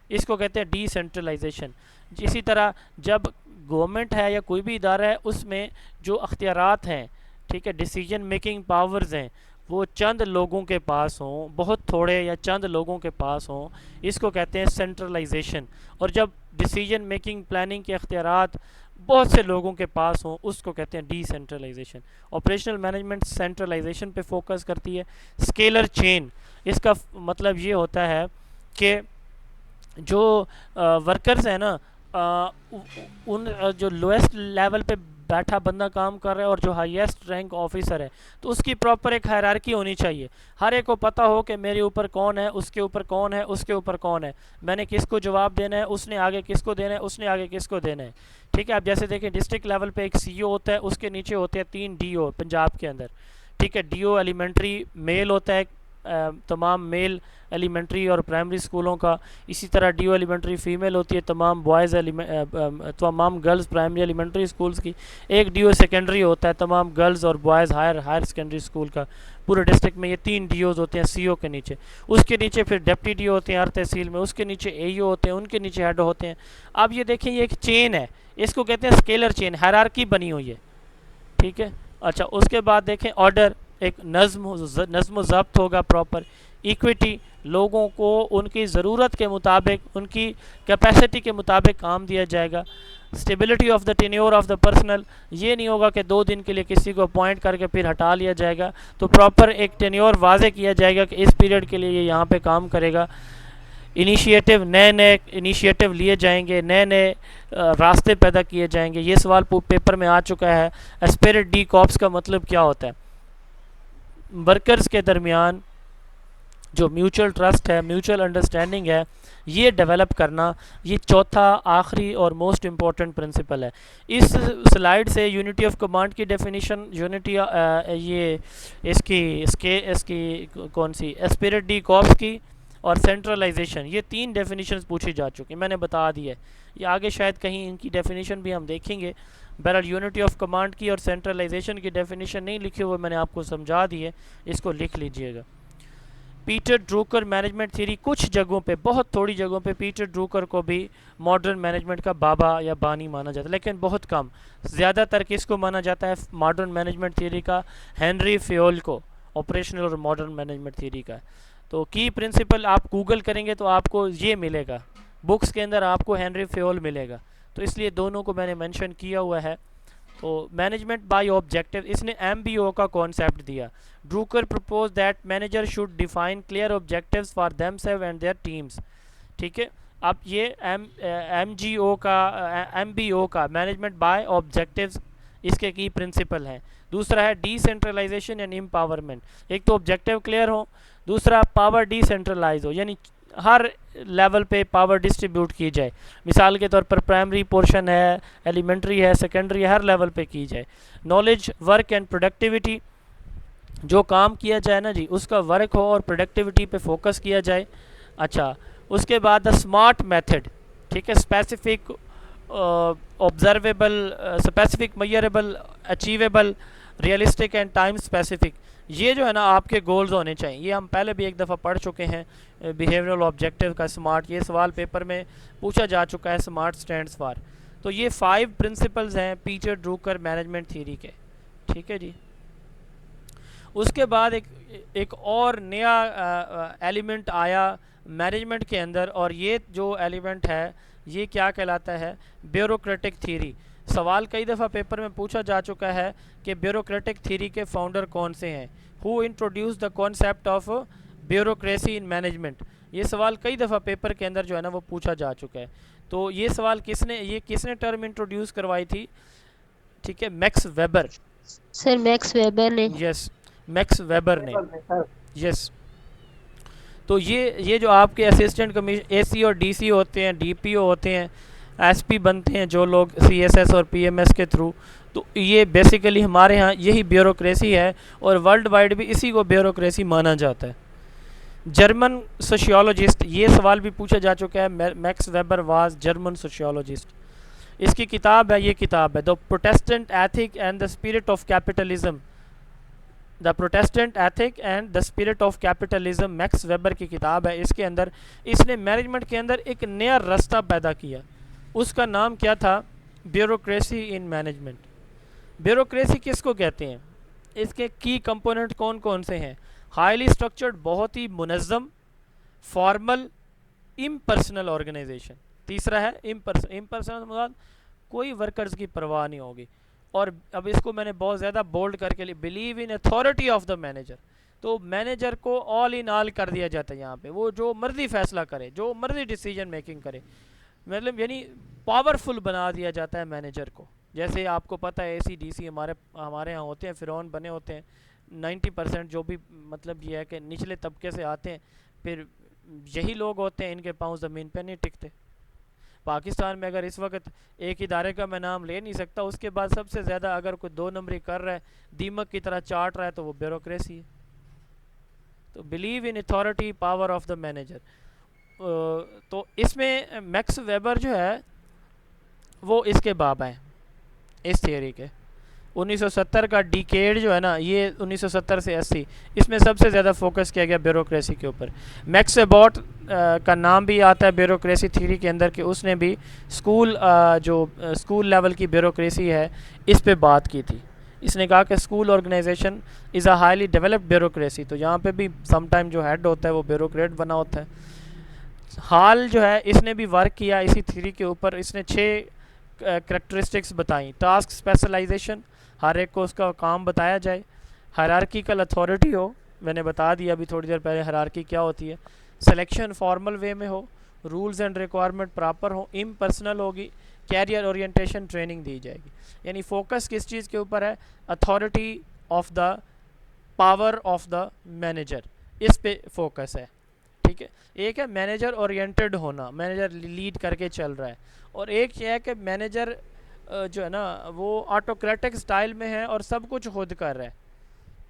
इसको कहते हैं डिसेंट्रलाइजेशन। इसी तरह जब गवर्नमेंट है या कोई भी इदारा है, उसमें जो अख्तियारात हैं, ठीक है, डिसीजन मेकिंग पावर्स हैं, वो चंद लोगों के पास हों, बहुत थोड़े या चंद लोगों के पास हों, इसको कहते हैं सेंट्रलाइजेशन। और जब डिसीजन मेकिंग प्लानिंग के अख्तियारात बहुत से लोगों के पास हों, उसको कहते हैं डिसेंट्रलाइजेशन। ऑपरेशनल मैनेजमेंट सेंट्रलाइजेशन पे फोकस करती है। स्केलर चेन, इसका मतलब ये होता है कि जो वर्कर्स हैं ना, उन जो लोएस्ट लेवल पे बैठा बंदा काम कर रहा है और जो हाईएस्ट रैंक ऑफिसर है, तो उसकी प्रॉपर एक हायरार्की होनी चाहिए। हर एक को पता हो कि मेरे ऊपर कौन है, उसके ऊपर कौन है, उसके ऊपर कौन है, मैंने किसको जवाब देना है, उसने आगे किसको देना है, उसने आगे किसको देना है। ठीक है, आप जैसे देखें डिस्ट्रिक्ट लेवल पे एक सीईओ होता है, उसके नीचे होते हैं 3 डीओ पंजाब के अंदर। ठीक है, डीओ एलिमेंट्री मेल होता है, तमाम मेल एलिमेंट्री और प्राइमरी स्कूलों का। इसी तरह डीओ एलिमेंट्री फ़ीमेल होती है, तमाम बॉयज़ तमाम गर्ल्स प्राइमरी एलिमेंट्री स्कूल्स की। एक डीओ सेकेंडरी होता है, तमाम गर्ल्स और बॉयज़ हायर सेकेंडरी स्कूल का। पूरे डिस्ट्रिक्ट में ये 3 डीओज़ होते हैं सीओ के नीचे। उसके नीचे फिर डिप्टी डीओ होते हैं हर तहसील में, उसके नीचे एईओ होते हैं, उनके नीचे हेड होते हैं। अब ये देखें, ये एक चेन है, इसको कहते हैं स्केलर चेन, हायरार्की बनी हुई है। ठीक है, अच्छा, उसके बाद देखें ऑर्डर, एक नज़्म ज़ब्त होगा प्रॉपर। इक्विटी, लोगों को उनकी ज़रूरत के मुताबिक, उनकी कैपेसिटी के मुताबिक काम दिया जाएगा। Stability of the tenure of the personal, ये नहीं होगा कि 2 दिन के लिए किसी को अपॉइंट करके फिर हटा लिया जाएगा, तो प्रॉपर एक टेन्योर वाजे किया जाएगा कि इस पीरियड के लिए ये यहाँ पे काम करेगा। इनिशिएटिव, नए नए इनिशिएटिव लिए जाएंगे, नए नए रास्ते पैदा किए जाएंगे। ये सवाल पेपर में आ चुका है। एस्पिरिट डी कॉप्स का मतलब क्या होता है? वर्कर्स के दरमियान जो म्यूचुअल ट्रस्ट है, म्यूचुअल अंडरस्टैंडिंग है, ये डेवलप करना, ये चौथा आखिरी और मोस्ट इम्पॉर्टेंट प्रिंसिपल है। इस स्लाइड से यूनिटी ऑफ कमांड की डेफिनेशन, यूनिटी ये इसकी कौन सी, एस्पिरिट डी कॉप्स की और सेंट्रलाइजेशन, ये 3 डेफिनेशंस पूछी जा चुकी, मैंने बता दी है। ये आगे शायद कहीं इनकी डेफिनेशन भी हम देखेंगे। बहरहाल यूनिटी ऑफ कमांड की और सेंट्रलाइजेशन की डेफिनेशन नहीं लिखी हुई, मैंने आपको समझा दी है, इसको लिख लीजिएगा। पीटर ड्रूकर मैनेजमेंट थ्योरी, कुछ जगहों पे, बहुत थोड़ी जगहों पे पीटर ड्रूकर को भी मॉडर्न मैनेजमेंट का बाबा या बानी माना जाता है, लेकिन बहुत कम। ज़्यादातर किसको माना जाता है मॉडर्न मैनेजमेंट थ्योरी का? हेनरी फेयोल को, ऑपरेशनल और मॉडर्न मैनेजमेंट थ्योरी का। तो की प्रिंसिपल आप गूगल करेंगे तो आपको ये मिलेगा, बुक्स के अंदर आपको हेनरी फेयोल मिलेगा, तो इसलिए दोनों को मैंने मेंशन किया हुआ है। तो मैनेजमेंट बाय ऑब्जेक्टिव, इसने एमबीओ का कॉन्सेप्ट दिया। Drucker propose that manager should define clear objectives for themself and their teams. ठीक है, अब ये एमजीओ का, एमबीओ का, मैनेजमेंट बाय ऑब्जेक्टिव्स, इसके की प्रिंसिपल हैं। दूसरा है डिसेंट्रलाइजेशन एंड एम्पावरमेंट। एक तो ऑब्जेक्टिव क्लियर हो, दूसरा पावर डिसेंट्रलाइज हो, यानी हर लेवल पे पावर डिस्ट्रीब्यूट की जाए। मिसाल के तौर पर प्राइमरी पोर्शन है, एलिमेंट्री है, सेकेंडरी है, हर लेवल पे की जाए। नॉलेज, वर्क एंड प्रोडक्टिविटी, जो काम किया जाए ना जी, उसका वर्क हो और प्रोडक्टिविटी पे फोकस किया जाए। अच्छा, उसके बाद द स्मार्ट मेथड, ठीक है, specific, observable, specific, measurable, achievable, realistic and time specific. ये जो है ना आपके गोल्स होने चाहिए। ये हम पहले भी एक दफ़ा पढ़ चुके हैं, बिहेवियरल ऑब्जेक्टिव का स्मार्ट, ये सवाल पेपर में पूछा जा चुका है, स्मार्ट स्टैंड्स फॉर। तो ये 5 प्रिंसिपल्स हैं पीटर ड्रूकर मैनेजमेंट थ्योरी के। ठीक है जी, उसके बाद एक और नया एलिमेंट आया मैनेजमेंट के अंदर, और ये जो एलिमेंट है ये क्या कहलाता है? Bureaucratic theory. सवाल कई दफ़ा पेपर में पूछा जा चुका है कि ब्यूरोक्रेटिक थ्योरी के फाउंडर कौन से हैं? Who introduce the concept of bureaucracy in management. ये सवाल कई दफ़ा पेपर के अंदर जो है ना वो पूछा जा चुका है। तो ये सवाल किसने टर्म इंट्रोड्यूस करवाई थी? ठीक है, max weber.
Sir max weber ने।
यस, मैक्स वेबर ने, यस। तो ये जो आपके असिस्टेंट कमीशन एसी और डीसी होते हैं, डीपीओ होते हैं, एसपी बनते हैं जो लोग सीएसएस और पीएमएस के थ्रू, तो ये बेसिकली हमारे यहाँ यही ब्यूरोक्रेसी है और वर्ल्ड वाइड भी इसी को ब्यूरोक्रेसी माना जाता है। जर्मन सोशियोलॉजिस्ट, ये सवाल भी पूछा जा चुका है, max weber was German sociologist. इसकी किताब है, ये किताब है the Protestant ethic and the spirit of capitalism, the Protestant ethic and the spirit of capitalism, max weber की किताब है। इसके अंदर इसने मैनेजमेंट के अंदर एक नया रास्ता पैदा किया, उसका नाम क्या था? Bureaucracy in management. ब्यूरोक्रेसी किसको कहते हैं? इसके की कंपोनेंट कौन कौन से हैं? हाईली स्ट्रक्चर्ड, बहुत ही मुनज़्ज़म, फॉर्मल, इम्पर्सनल ऑर्गेनाइजेशन। तीसरा है इम्पर्सनल, मतलब कोई वर्कर्स की परवाह नहीं होगी। और अब इसको मैंने बहुत ज़्यादा बोल्ड करके लिए, believe in authority of the manager. तो मैनेजर को ऑल इन ऑल कर दिया जाता है यहाँ पे, वो जो मर्जी फैसला करे, जो मर्जी डिसीजन मेकिंग करे, मतलब यानी पावरफुल बना दिया जाता है मैनेजर को। जैसे आपको पता है एसी डीसी हमारे यहाँ होते हैं, फ़िरौन बने होते हैं। 90% जो भी, मतलब ये है कि निचले तबके से आते हैं, फिर यही लोग होते हैं, इनके पाँव ज़मीन पे नहीं टिकते। पाकिस्तान में अगर इस वक्त एक इदारे का मैं नाम ले नहीं सकता, उसके बाद सबसे ज़्यादा अगर कोई 2 नंबरी कर रहा है, दीमक की तरह चाट रहा है, तो वो ब्यूरोक्रेसी है। तो believe in authority power of the manager. तो इसमें मैक्स वेबर जो है वो इसके बाबा हैं, इस थियरी के। 1970 का डिकेड जो है ना, ये 1970 से 80, इसमें सबसे ज़्यादा फोकस किया गया ब्यूरोक्रेसी के ऊपर। मैक्स एबॉट का नाम भी आता है ब्यूरोक्रेसी थ्योरी के अंदर, कि उसने भी स्कूल लेवल की ब्यूरोक्रेसी है, इस पे बात की थी। इसने कहा कि school organisation is a highly developed bureaucracy. तो यहाँ पे भी समटाइम जो हेड होता है वो ब्यूरोक्रेट बना होता है। हाल जो है इसने भी वर्क किया इसी थ्योरी के ऊपर। इसने 6 करेक्टरिस्टिक्स बताई। टास्क स्पेशलाइजेशन, हर एक को उसका काम बताया जाए। हायरार्किकल अथॉरिटी हो, मैंने बता दिया अभी थोड़ी देर पहले हायरार्की क्या होती है। सिलेक्शन फॉर्मल वे में हो, रूल्स एंड रिक्वायरमेंट प्रॉपर हो, इम्पर्सनल होगी, कैरियर ओरिएंटेशन ट्रेनिंग दी जाएगी। यानी फोकस किस चीज़ के ऊपर है? Authority of the power of the manager, इस पे फोकस है। ठीक है, एक है मैनेजर ओरिएंटेड होना, मैनेजर लीड करके चल रहा है, और एक ये है कि मैनेजर जो है ना वो ऑटोक्रेटिक स्टाइल में है और सब कुछ खुद कर रहा है।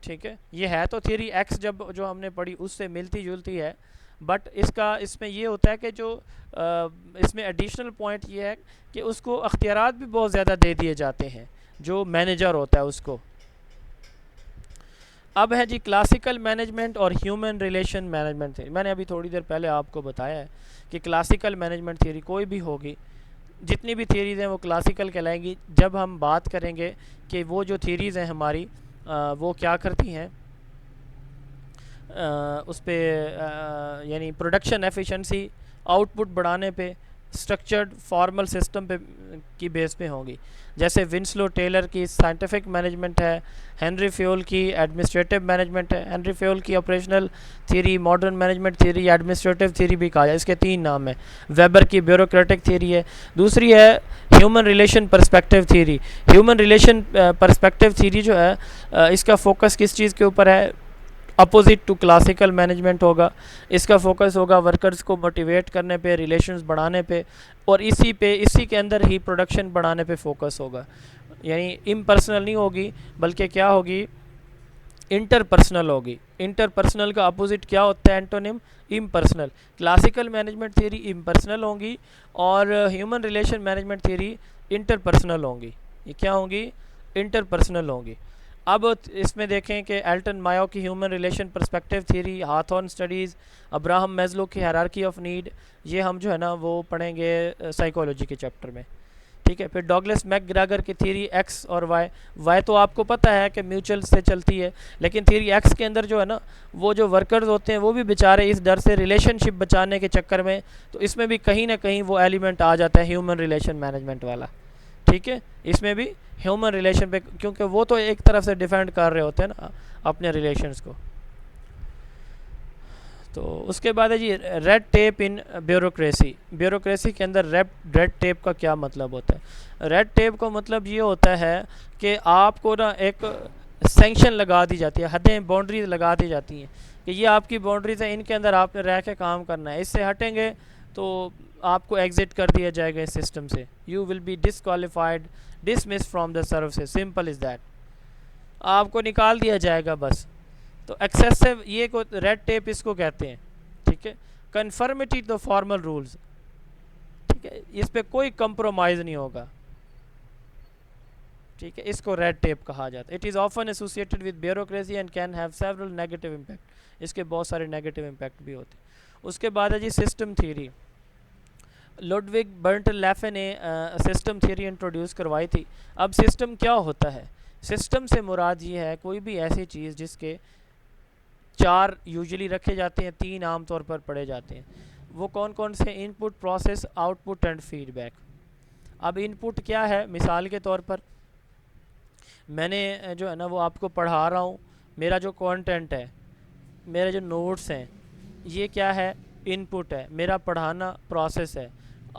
ठीक है, ये है तो थ्योरी एक्स जो हमने पढ़ी उससे मिलती जुलती है, बट इसमें ये होता है कि जो इसमें एडिशनल पॉइंट ये है कि उसको अख्तियारात भी बहुत ज़्यादा दे दिए जाते हैं जो मैनेजर होता है उसको। अब है जी क्लासिकल मैनेजमेंट और ह्यूमन रिलेशन मैनेजमेंट थ्योरी। मैंने अभी थोड़ी देर पहले आपको बताया है कि क्लासिकल मैनेजमेंट थ्योरी कोई भी होगी, जितनी भी थ्योरीज़ हैं वो क्लासिकल कहलाएंगी। जब हम बात करेंगे कि वो जो थ्योरीज़ हैं हमारी वो क्या करती हैं, उस पर यानी प्रोडक्शन एफिशिएंसी, आउटपुट बढ़ाने पे, स्ट्रक्चर्ड फॉर्मल सिस्टम पे की बेस पे होंगी। जैसे विंस्लो टेलर की साइंटिफिक मैनेजमेंट है, हेनरी फ्योल की एडमिनिस्ट्रेटिव मैनेजमेंट है, हेनरी फ्योल की operational theory, modern management theory, administrative theory भी कहा जाए, इसके 3 नाम है। वेबर की ब्यूरोक्रेटिक थ्योरी है। दूसरी है human relation perspective theory. Human relation perspective theory जो है इसका फोकस किस चीज़ के ऊपर है? अपोजिट टू क्लासिकल मैनेजमेंट होगा। इसका फोकस होगा वर्कर्स को मोटिवेट करने पे, रिलेशंस बढ़ाने पे, और इसी के अंदर ही प्रोडक्शन बढ़ाने पे फोकस होगा। यानी इम्पर्सनल नहीं होगी, बल्कि क्या होगी? इंटरपर्सनल होगी। इंटरपर्सनल का अपोजिट क्या होता है? Antonym impersonal. Classical management theory impersonal होंगी और human relation management theory interpersonal होंगी। ये क्या होंगी? इंटरपर्सनल होंगी। अब इसमें देखें कि एल्टन मायो की human relation perspective theory, Hawthorne studies, Abraham Maslow की हायरार्की ऑफ नीड, ये हम जो है ना वो पढ़ेंगे साइकोलॉजी के चैप्टर में। ठीक है, फिर डॉगलस मैकग्रेगर की थ्योरी एक्स और वाई तो आपको पता है कि म्यूचुअल से चलती है, लेकिन थ्योरी एक्स के अंदर जो है ना वो जो वर्कर्स होते हैं वो भी बेचारे इस डर से रिलेशनशिप बचाने के चक्कर में, तो इसमें भी कहीं ना कहीं वो एलिमेंट आ जाता है ह्यूमन रिलेशन मैनेजमेंट वाला। ठीक है, इसमें भी ह्यूमन रिलेशन पे, क्योंकि वो तो एक तरफ से डिफेंड कर रहे होते हैं ना अपने रिलेशंस को। तो उसके बाद है जी red tape in bureaucracy. Bureaucracy के अंदर रेड टेप का क्या मतलब होता है? रेड टेप का मतलब ये होता है कि आपको ना एक सेंक्शन लगा दी जाती है, हदें बाउंड्रीज लगा दी जाती हैं कि ये आपकी बाउंड्रीज है, इनके अंदर आपने रह के काम करना है, इससे हटेंगे तो आपको एग्जिट कर दिया जाएगा इस सिस्टम से, you will be disqualified, dismiss from the services, simple is that, आपको निकाल दिया जाएगा बस। तो एक्सेसिव, ये को रेड टेप इसको कहते हैं, ठीक है। कन्फर्मिटी टू फॉर्मल रूल्स, ठीक है, इस पे कोई कंप्रोमाइज़ नहीं होगा, ठीक है, इसको रेड टेप कहा जाता है। It is often associated with bureaucracy and can have several negative impact, इसके बहुत सारे नेगेटिव इम्पैक्ट भी होते हैं। उसके बाद है जी सिस्टम थ्योरी। लुडविग बर्टलैफे ने सिस्टम थ्योरी इंट्रोड्यूस करवाई थी। अब सिस्टम क्या होता है? सिस्टम से मुराद ये है कोई भी ऐसी चीज़ जिसके 4 यूजुअली रखे जाते हैं, 3 आम तौर पर पढ़े जाते हैं। वो कौन कौन से? Input, process, output and feedback. अब इनपुट क्या है? मिसाल के तौर पर मैंने जो है ना वो आपको पढ़ा रहा हूँ, मेरा जो कंटेंट है, मेरे जो नोट्स हैं, ये क्या है? इनपुट है, मेरा पढ़ाना प्रोसेस है,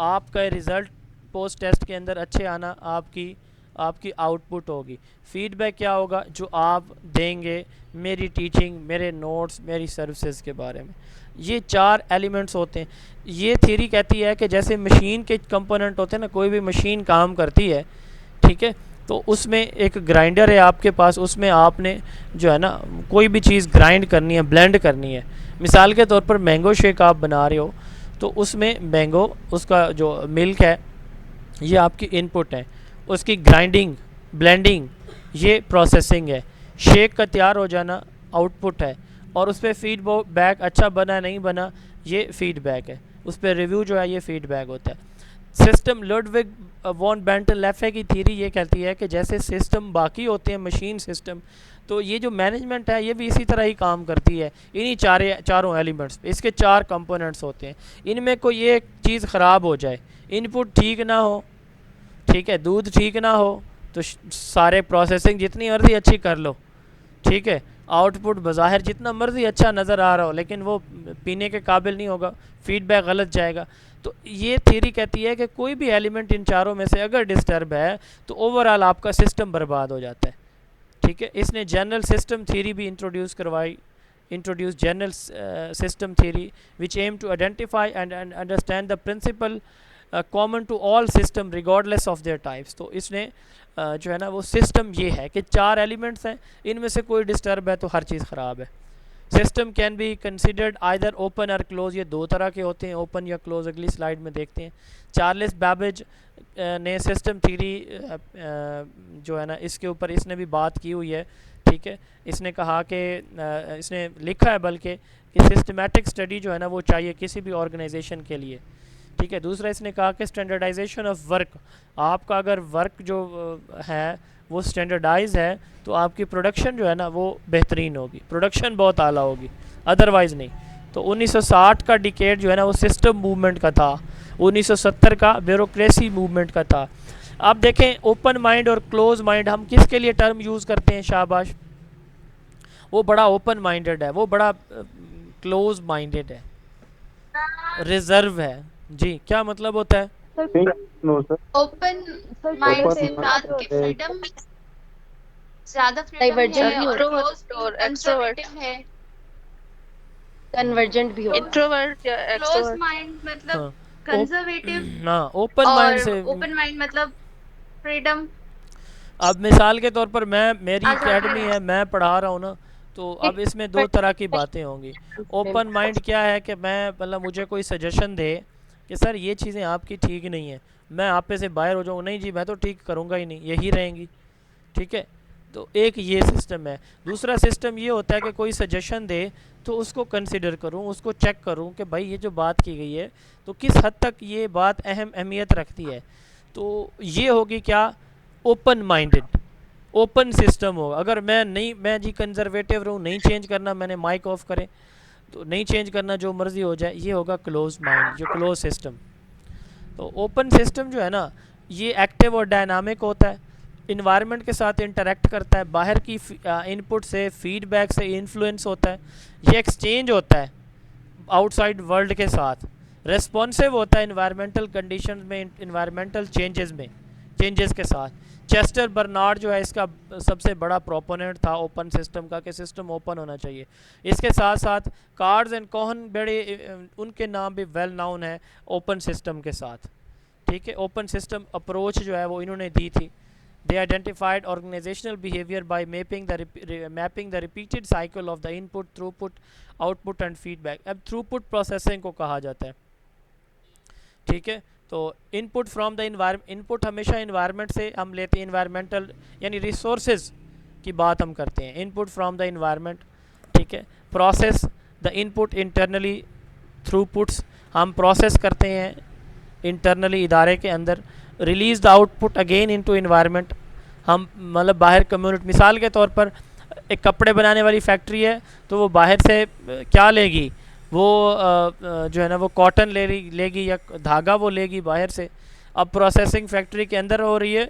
आपका रिज़ल्ट पोस्ट टेस्ट के अंदर अच्छे आना आपकी आउटपुट होगी। फीडबैक क्या होगा? जो आप देंगे मेरी टीचिंग, मेरे नोट्स, मेरी सर्विसेज के बारे में। ये 4 एलिमेंट्स होते हैं। ये थ्योरी कहती है कि जैसे मशीन के कंपोनेंट होते हैं ना, कोई भी मशीन काम करती है, ठीक है, तो उसमें एक ग्राइंडर है आपके पास, उसमें आपने जो है ना कोई भी चीज़ ग्राइंड करनी है, ब्लेंड करनी है। मिसाल के तौर पर मैंगो शेक आप बना रहे हो, तो उसमें मैंगो, उसका जो मिल्क है, ये आपकी इनपुट है, उसकी ग्राइंडिंग, ब्लेंडिंग, ये प्रोसेसिंग है। शेक का तैयार हो जाना आउटपुट है, और उस पर फीडबैक अच्छा बना नहीं बना, ये फीडबैक है। उस पर रिव्यू जो है ये फीडबैक होता है। सिस्टम, लुडविग वॉन बेंटलैफे की थ्योरी ये कहती है कि जैसे सिस्टम बाकी होते हैं, मशीन सिस्टम, तो ये जो मैनेजमेंट है ये भी इसी तरह ही काम करती है, इन्हीं चारों एलिमेंट्स। इसके 4 कंपोनेंट्स होते हैं, इनमें कोई एक चीज़ ख़राब हो जाए, इनपुट ठीक ना हो, ठीक है, दूध ठीक ना हो, तो सारे प्रोसेसिंग जितनी मर्ज़ी अच्छी कर लो, ठीक है, आउटपुट बज़ाहिर जितना मर्ज़ी अच्छा नज़र आ रहा हो, लेकिन वो पीने के काबिल नहीं होगा, फीडबैक गलत जाएगा। तो ये थ्योरी कहती है कि कोई भी एलिमेंट इन चारों में से अगर डिस्टर्ब है तो ओवरऑल आपका सिस्टम बर्बाद हो जाता है, ठीक है। इसने जनरल सिस्टम थ्योरी भी introduce general system theory which aim to identify and understand the principle common to all system regardless of their types. तो इसने जो है ना वो सिस्टम ये है कि 4 एलिमेंट्स हैं, इनमें से कोई डिस्टर्ब है तो हर चीज़ ख़राब है। System can be considered either open और क्लोज, ये 2 तरह के होते हैं, ओपन या क्लोज, अगली स्लाइड में देखते हैं। चार्ल्स बैबेज ने सिस्टम थ्योरी जो है ना इसके ऊपर इसने भी बात की हुई है, ठीक है। इसने कहा कि इसने लिखा है बल्कि कि सिस्टमैटिक स्टडी जो है ना वो चाहिए किसी भी ऑर्गेनाइजेशन के लिए, ठीक है। दूसरा इसने कहा कि स्टैंडर्डाइजेशन ऑफ वर्क, आपका अगर वर्क जो है वो स्टैंडर्डाइज है तो आपकी प्रोडक्शन जो है ना वो बेहतरीन होगी, प्रोडक्शन बहुत आला होगी, अदरवाइज़ नहीं। तो 1960 का डिकेड जो है ना वो सिस्टम मूवमेंट का था, 1970 का ब्यूरोक्रेसी मूवमेंट का था। आप देखें ओपन माइंड और क्लोज माइंड हम किसके लिए टर्म यूज़ करते हैं? शाबाश, वो बड़ा ओपन माइंडेड है, वो बड़ा क्लोज माइंडेड है, रिजर्व है। जी, क्या मतलब होता है?
नो सर,
ओपन माइंड से मुराद की फ्रीडम, ज्यादा फ्रीडम
Divergent
है,
भी
और
होता है।
क्लोज
और एक्सट्रोवर्ट,
कंजर्वेटिव है।
कन्वर्जेंट भी होता है।
इंट्रोवर्ट या
क्लोज
एक्सट्रोवर्ट।
माइंड मतलब
हाँ,
कंजर्वेटिव,
हाँ, ओपन माइंड
और
से।
ओपन माइंड मतलब फ्रीडम।
अब मिसाल के तौर पर मेरी
आज़ादी
एकेडमी
है।
है, मैं पढ़ा रहा हूँ ना, तो अब इसमें 2 तरह की बातें होंगी। ओपन माइंड क्या है कि मैं मतलब मुझे कोई सजेशन दे कि सर ये चीज़ें आपकी ठीक नहीं है, मैं आप पे से बाहर हो जाऊँ, नहीं जी मैं तो ठीक करूँगा ही नहीं, यही रहेंगी, ठीक है। तो एक ये सिस्टम है। दूसरा सिस्टम ये होता है कि कोई सजेशन दे तो उसको कंसिडर करूँ, उसको चेक करूँ कि भाई ये जो बात की गई है तो किस हद तक ये बात अहमियत रखती है। तो ये होगी क्या? ओपन माइंडेड, ओपन सिस्टम होगा। अगर मैं जी कंजर्वेटिव रहूँ, नहीं चेंज करना, मैंने माइक ऑफ करें तो नहीं चेंज करना, जो मर्ज़ी हो जाए, ये होगा क्लोज माइंड, जो क्लोज सिस्टम। तो ओपन सिस्टम जो है ना ये एक्टिव और डायनामिक होता है, इन्वायरमेंट के साथ इंटरेक्ट करता है, बाहर की इनपुट से, फीडबैक से इन्फ्लुएंस होता है, ये एक्सचेंज होता है आउटसाइड वर्ल्ड के साथ, रेस्पॉन्सिव होता है इन्वायरमेंटल कंडीशन में, इन्वायरमेंटल चेंजेस में, चेंजेस के साथ। चेस्टर बर्नार्ड जो है इसका सबसे बड़ा प्रोपोनेंट था ओपन सिस्टम का, कि सिस्टम ओपन होना चाहिए। इसके साथ साथ कार्ड्स एंड कोहन बड़े उनके नाम भी वेल नाउन है ओपन सिस्टम के साथ। ठीक है, ओपन सिस्टम अप्रोच जो है वो इन्होंने दी थी। They identified organisational behaviour by mapping the repeated cycle of the input, throughput, output and feedback. अब थ्रूपुट प्रोसेसिंग को कहा जाता है। ठीक है, तो input from the environment, input हमेशा इन्वायरमेंट से हम लेते हैं, इन्वायरमेंटल यानी रिसोर्सेज की बात हम करते हैं, इनपुट फ्रॉम द इन्वायरमेंट। ठीक है, प्रोसेस द इनपुट इंटरनली, थ्रूपुट्स हम प्रोसेस करते हैं इंटरनली इदारे के अंदर। Release the output again into environment, हम मतलब बाहर कम्युनिटी, मिसाल के तौर पर एक कपड़े बनाने वाली फैक्ट्री है तो वो बाहर से क्या लेगी, वो जो है ना वो कॉटन लेगी या धागा वो लेगी बाहर से। अब प्रोसेसिंग फैक्ट्री के अंदर हो रही है,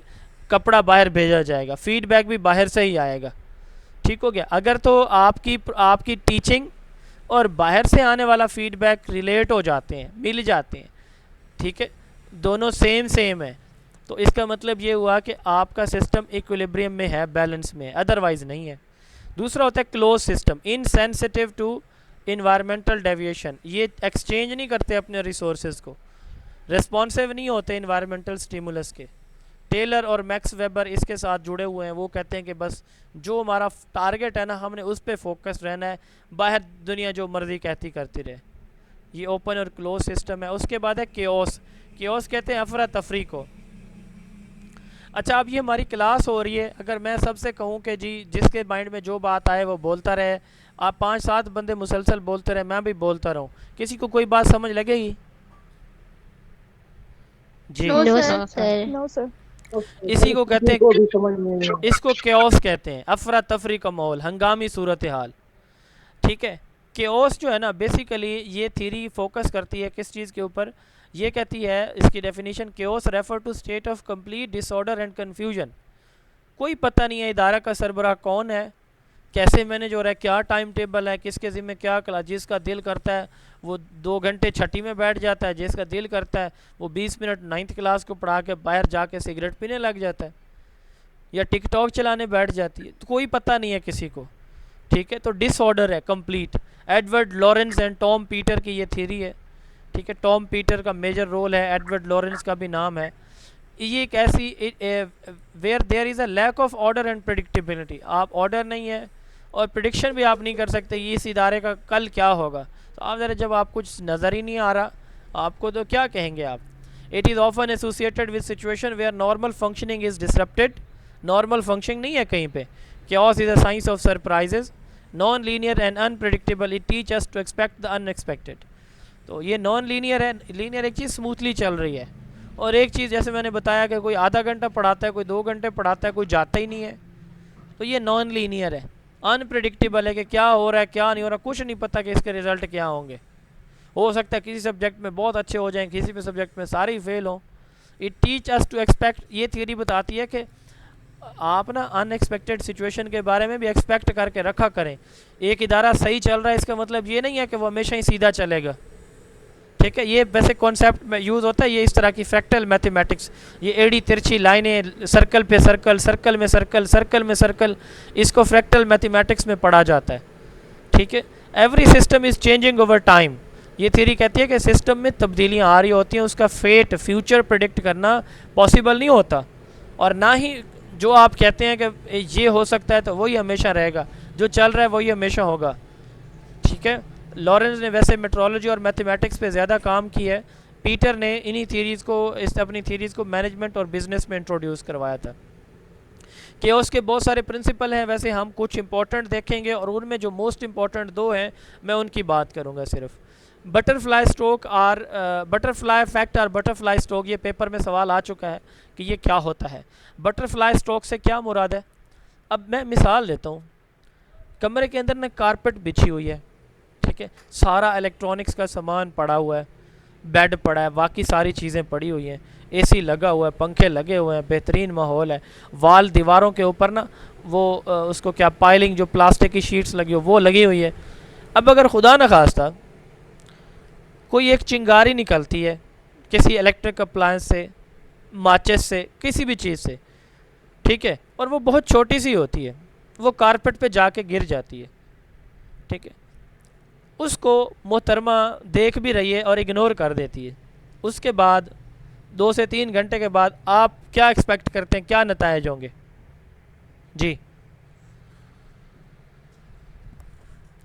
कपड़ा बाहर भेजा जाएगा, फीडबैक भी बाहर से ही आएगा। ठीक हो गया। अगर तो आपकी टीचिंग और बाहर से आने वाला फीडबैक रिलेट हो जाते हैं, मिल जाते हैं, ठीक है, दोनों सेम है, तो इसका मतलब ये हुआ कि आपका सिस्टम इक्विलिब्रियम में है, बैलेंस में है, अदरवाइज नहीं है। दूसरा होता है close system, insensitive to environmental deviation, ये एक्सचेंज नहीं करते अपने रिसोर्सेज को, रिस्पॉन्सिव नहीं होते इन्वायरमेंटल स्टिमुलस के। टेलर और मैक्स वेबर इसके साथ जुड़े हुए हैं, वो कहते हैं कि बस जो हमारा टारगेट है ना, हमने उस पर फोकस रहना है, बाहर दुनिया जो मर्जी कहती करती रहे। ये ओपन और क्लोज सिस्टम है। उसके बाद है केओस, केओस कहते हैं अफरा तफरी को। अच्छा, अब ये हमारी क्लास हो रही है, अगर मैं सबसे कहूँ कि जी जिसके माइंड में जो बात आए वो बोलता रहे, आप 5-7 बंदे मुसलसल बोलते रहे, मैं भी बोलता रहूँ, किसी को कोई बात समझ लगेगी? जी
no
no
sir.
Sir.
No sir.
इसी को कहते
को
हैं,
भी समझ में नहीं आया।
इसको केओस कहते हैं, अफरा तफरी का माहौल, हंगामी सूरत हाल। ठीक है, केओस जो है ना बेसिकली ये थ्योरी फोकस करती है किस चीज़ के ऊपर, ये कहती है इसकी definition, chaos refer to state of complete disorder and confusion. कोई पता नहीं है इदारा का सरबराह कौन है, कैसे मैनेज हो रहा है, क्या टाइम टेबल है, किसके ज़िम्मे क्या क्लास, जिसका दिल करता है वो 2 घंटे छठी में बैठ जाता है, जिसका दिल करता है वो 20 मिनट 9th क्लास को पढ़ा के बाहर जाके सिगरेट पीने लग जाता है या टिकटॉक चलाने बैठ जाती है, तो कोई पता नहीं है किसी को। ठीक है, तो डिसऑर्डर है complete. Edward Lorenz and Tom Peter की ये थ्योरी है। ठीक है, टॉम पीटर का मेजर रोल है, एडवर्ड लॉरेंस का भी नाम है। ये एक ऐसी where there is a lack of order and predictability, आप ऑर्डर नहीं है और प्रिडिक्शन भी आप नहीं कर सकते ये इस इदारे का कल क्या होगा। तो आप ज़रा, जब आप कुछ नज़र ही नहीं आ रहा आपको, तो क्या कहेंगे आप। It is often associated with situation where normal functioning is disrupted, normal functioning नहीं है कहीं पे। chaos is a science of surprises, non linear and unpredictable, it teach us to expect the unexpected. तो ये नॉन लीनियर है, linear एक चीज़ smoothly चल रही है, और एक चीज़ जैसे मैंने बताया कि कोई आधा घंटा पढ़ाता है, कोई 2 घंटे पढ़ाता है, कोई जाता ही नहीं है, तो ये नॉन लीनियर है। अनप्रिडिक्टेबल है कि क्या हो रहा है क्या नहीं हो रहा, कुछ नहीं पता कि इसके रिजल्ट क्या होंगे। हो सकता है किसी सब्जेक्ट में बहुत अच्छे हो जाएं, किसी भी सब्जेक्ट में सारे ही फेल हों। It teach us to expect, ये थियरी बताती है कि आप ना अनएक्सपेक्टेड सिचुएशन के बारे में भी एक्सपेक्ट करके रखा करें। एक इदारा सही चल रहा है इसका मतलब ये नहीं है कि वो हमेशा ही सीधा चलेगा। ठीक है, ये वैसे कॉन्सेप्ट में यूज़ होता है, ये इस तरह की फ्रैक्टल मैथमेटिक्स, ये एड़ी तिरछी लाइनें, सर्कल पे सर्कल, सर्कल में सर्कल, सर्कल में सर्कल, इसको फ्रैक्टल मैथमेटिक्स में पढ़ा जाता है। ठीक है, every system is changing over time, ये थ्योरी कहती है कि सिस्टम में तब्दीलियाँ आ रही होती हैं, उसका फेट फ्यूचर प्रिडिक्ट करना पॉसिबल नहीं होता, और ना ही जो आप कहते हैं कि ये हो सकता है तो वही हमेशा रहेगा, जो चल रहा है वही हमेशा होगा। ठीक है, लॉरेंस ने वैसे मेट्रोलॉजी और मैथमेटिक्स पे ज़्यादा काम किया है, पीटर ने इन्हीं थीरीज़ को, अपनी थीरीज़ को मैनेजमेंट और बिजनेस में इंट्रोड्यूस करवाया था। केओस के बहुत सारे प्रिंसिपल हैं, वैसे हम कुछ इंपॉर्टेंट देखेंगे, और उनमें जो मोस्ट इंपॉर्टेंट 2 हैं मैं उनकी बात करूँगा सिर्फ। बटरफ्लाई स्ट्रोक और बटरफ्लाई फैक्ट और बटरफ्लाई स्ट्रोक, ये पेपर में सवाल आ चुका है कि ये क्या होता है। बटरफ्लाई स्ट्रोक से क्या मुराद है? अब मैं मिसाल देता हूँ, कमरे के अंदर ना कारपेट बिछी हुई है, ठीक है, सारा इलेक्ट्रॉनिक्स का सामान पड़ा हुआ है, बेड पड़ा है, बाकी सारी चीज़ें पड़ी हुई हैं, एसी लगा हुआ है, पंखे लगे हुए हैं, बेहतरीन माहौल है, वाल दीवारों के ऊपर ना वो उसको क्या पाइलिंग जो प्लास्टिक की शीट्स लगी हो वो लगी हुई है। अब अगर खुदा न खास्ता कोई एक चिंगारी निकलती है किसी इलेक्ट्रिक अप्लायंस से, माचिस से, किसी भी चीज़ से, ठीक है, और वो बहुत छोटी सी होती है, वो कारपेट पे जाके गिर जाती है, ठीक है, उसको मोहतरमा देख भी रही है और इग्नोर कर देती है। उसके बाद 2 से 3 घंटे के बाद आप क्या एक्सपेक्ट करते हैं, क्या नतायज होंगे? जी,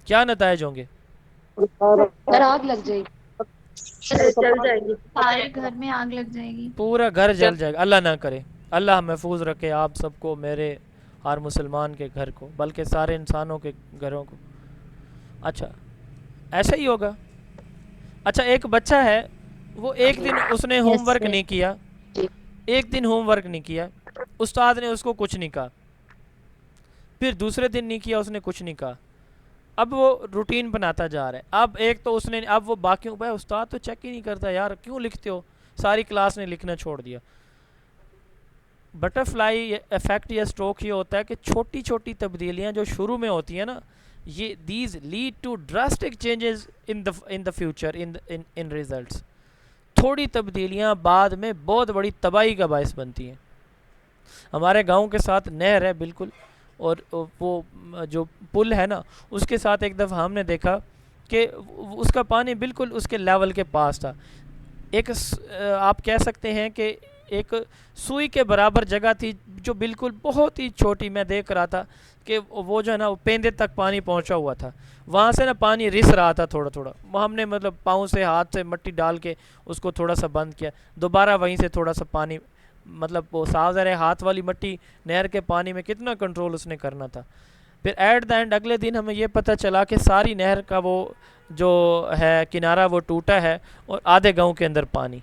क्या नतायज होंगे?
और आग लग जाएगी।
जल जाएगी।
सारे घर में आग लग जाएगी।
पूरा घर जल जाएगा। अल्लाह ना करे, अल्लाह महफूज रखे आप सबको, मेरे हर मुसलमान के घर को, बल्कि सारे इंसानों के घरों को। अच्छा, ऐसा ही होगा। अच्छा, एक बच्चा है, वो एक दिन उसने होमवर्क नहीं किया, एक दिन होमवर्क नहीं किया, उस्ताद ने उसको कुछ नहीं कहा, फिर दूसरे दिन नहीं किया, उसने कुछ नहीं कहा, अब वो रूटीन बनाता जा रहा है। अब एक तो उसने, अब वो बाकियों, भाई उस्ताद तो चेक ही नहीं करता यार, क्यों लिखते हो, सारी क्लास ने लिखना छोड़ दिया। बटरफ्लाई इफेक्ट या स्ट्रोक ये होता है कि छोटी छोटी तब्दीलियां जो शुरू में होती हैं ना, ये these lead to drastic changes in the future in results. थोड़ी तब्दीलियां बाद में बहुत बड़ी तबाही का बायस बनती हैं। हमारे गांव के साथ नहर है बिल्कुल, और वो जो पुल है ना, उसके साथ एक दफ़ा हमने देखा कि उसका पानी बिल्कुल उसके लेवल के पास था। एक आप कह सकते हैं कि एक सुई के बराबर जगह थी, जो बिल्कुल बहुत ही छोटी, मैं देख रहा था कि वो जो है ना, वो पेंदे तक पानी पहुंचा हुआ था, वहाँ से ना पानी रिस रहा था थोड़ा थोड़ा। हमने मतलब पाँव से, हाथ से मिट्टी डाल के उसको थोड़ा सा बंद किया, दोबारा वहीं से थोड़ा सा पानी, मतलब वो साफ ज़रा हाथ वाली मिट्टी नहर के पानी में कितना कंट्रोल उसने करना था। फिर एट द एंड अगले दिन हमें ये पता चला कि सारी नहर का वो जो है किनारा वो टूटा है और आधे गांव के अंदर पानी।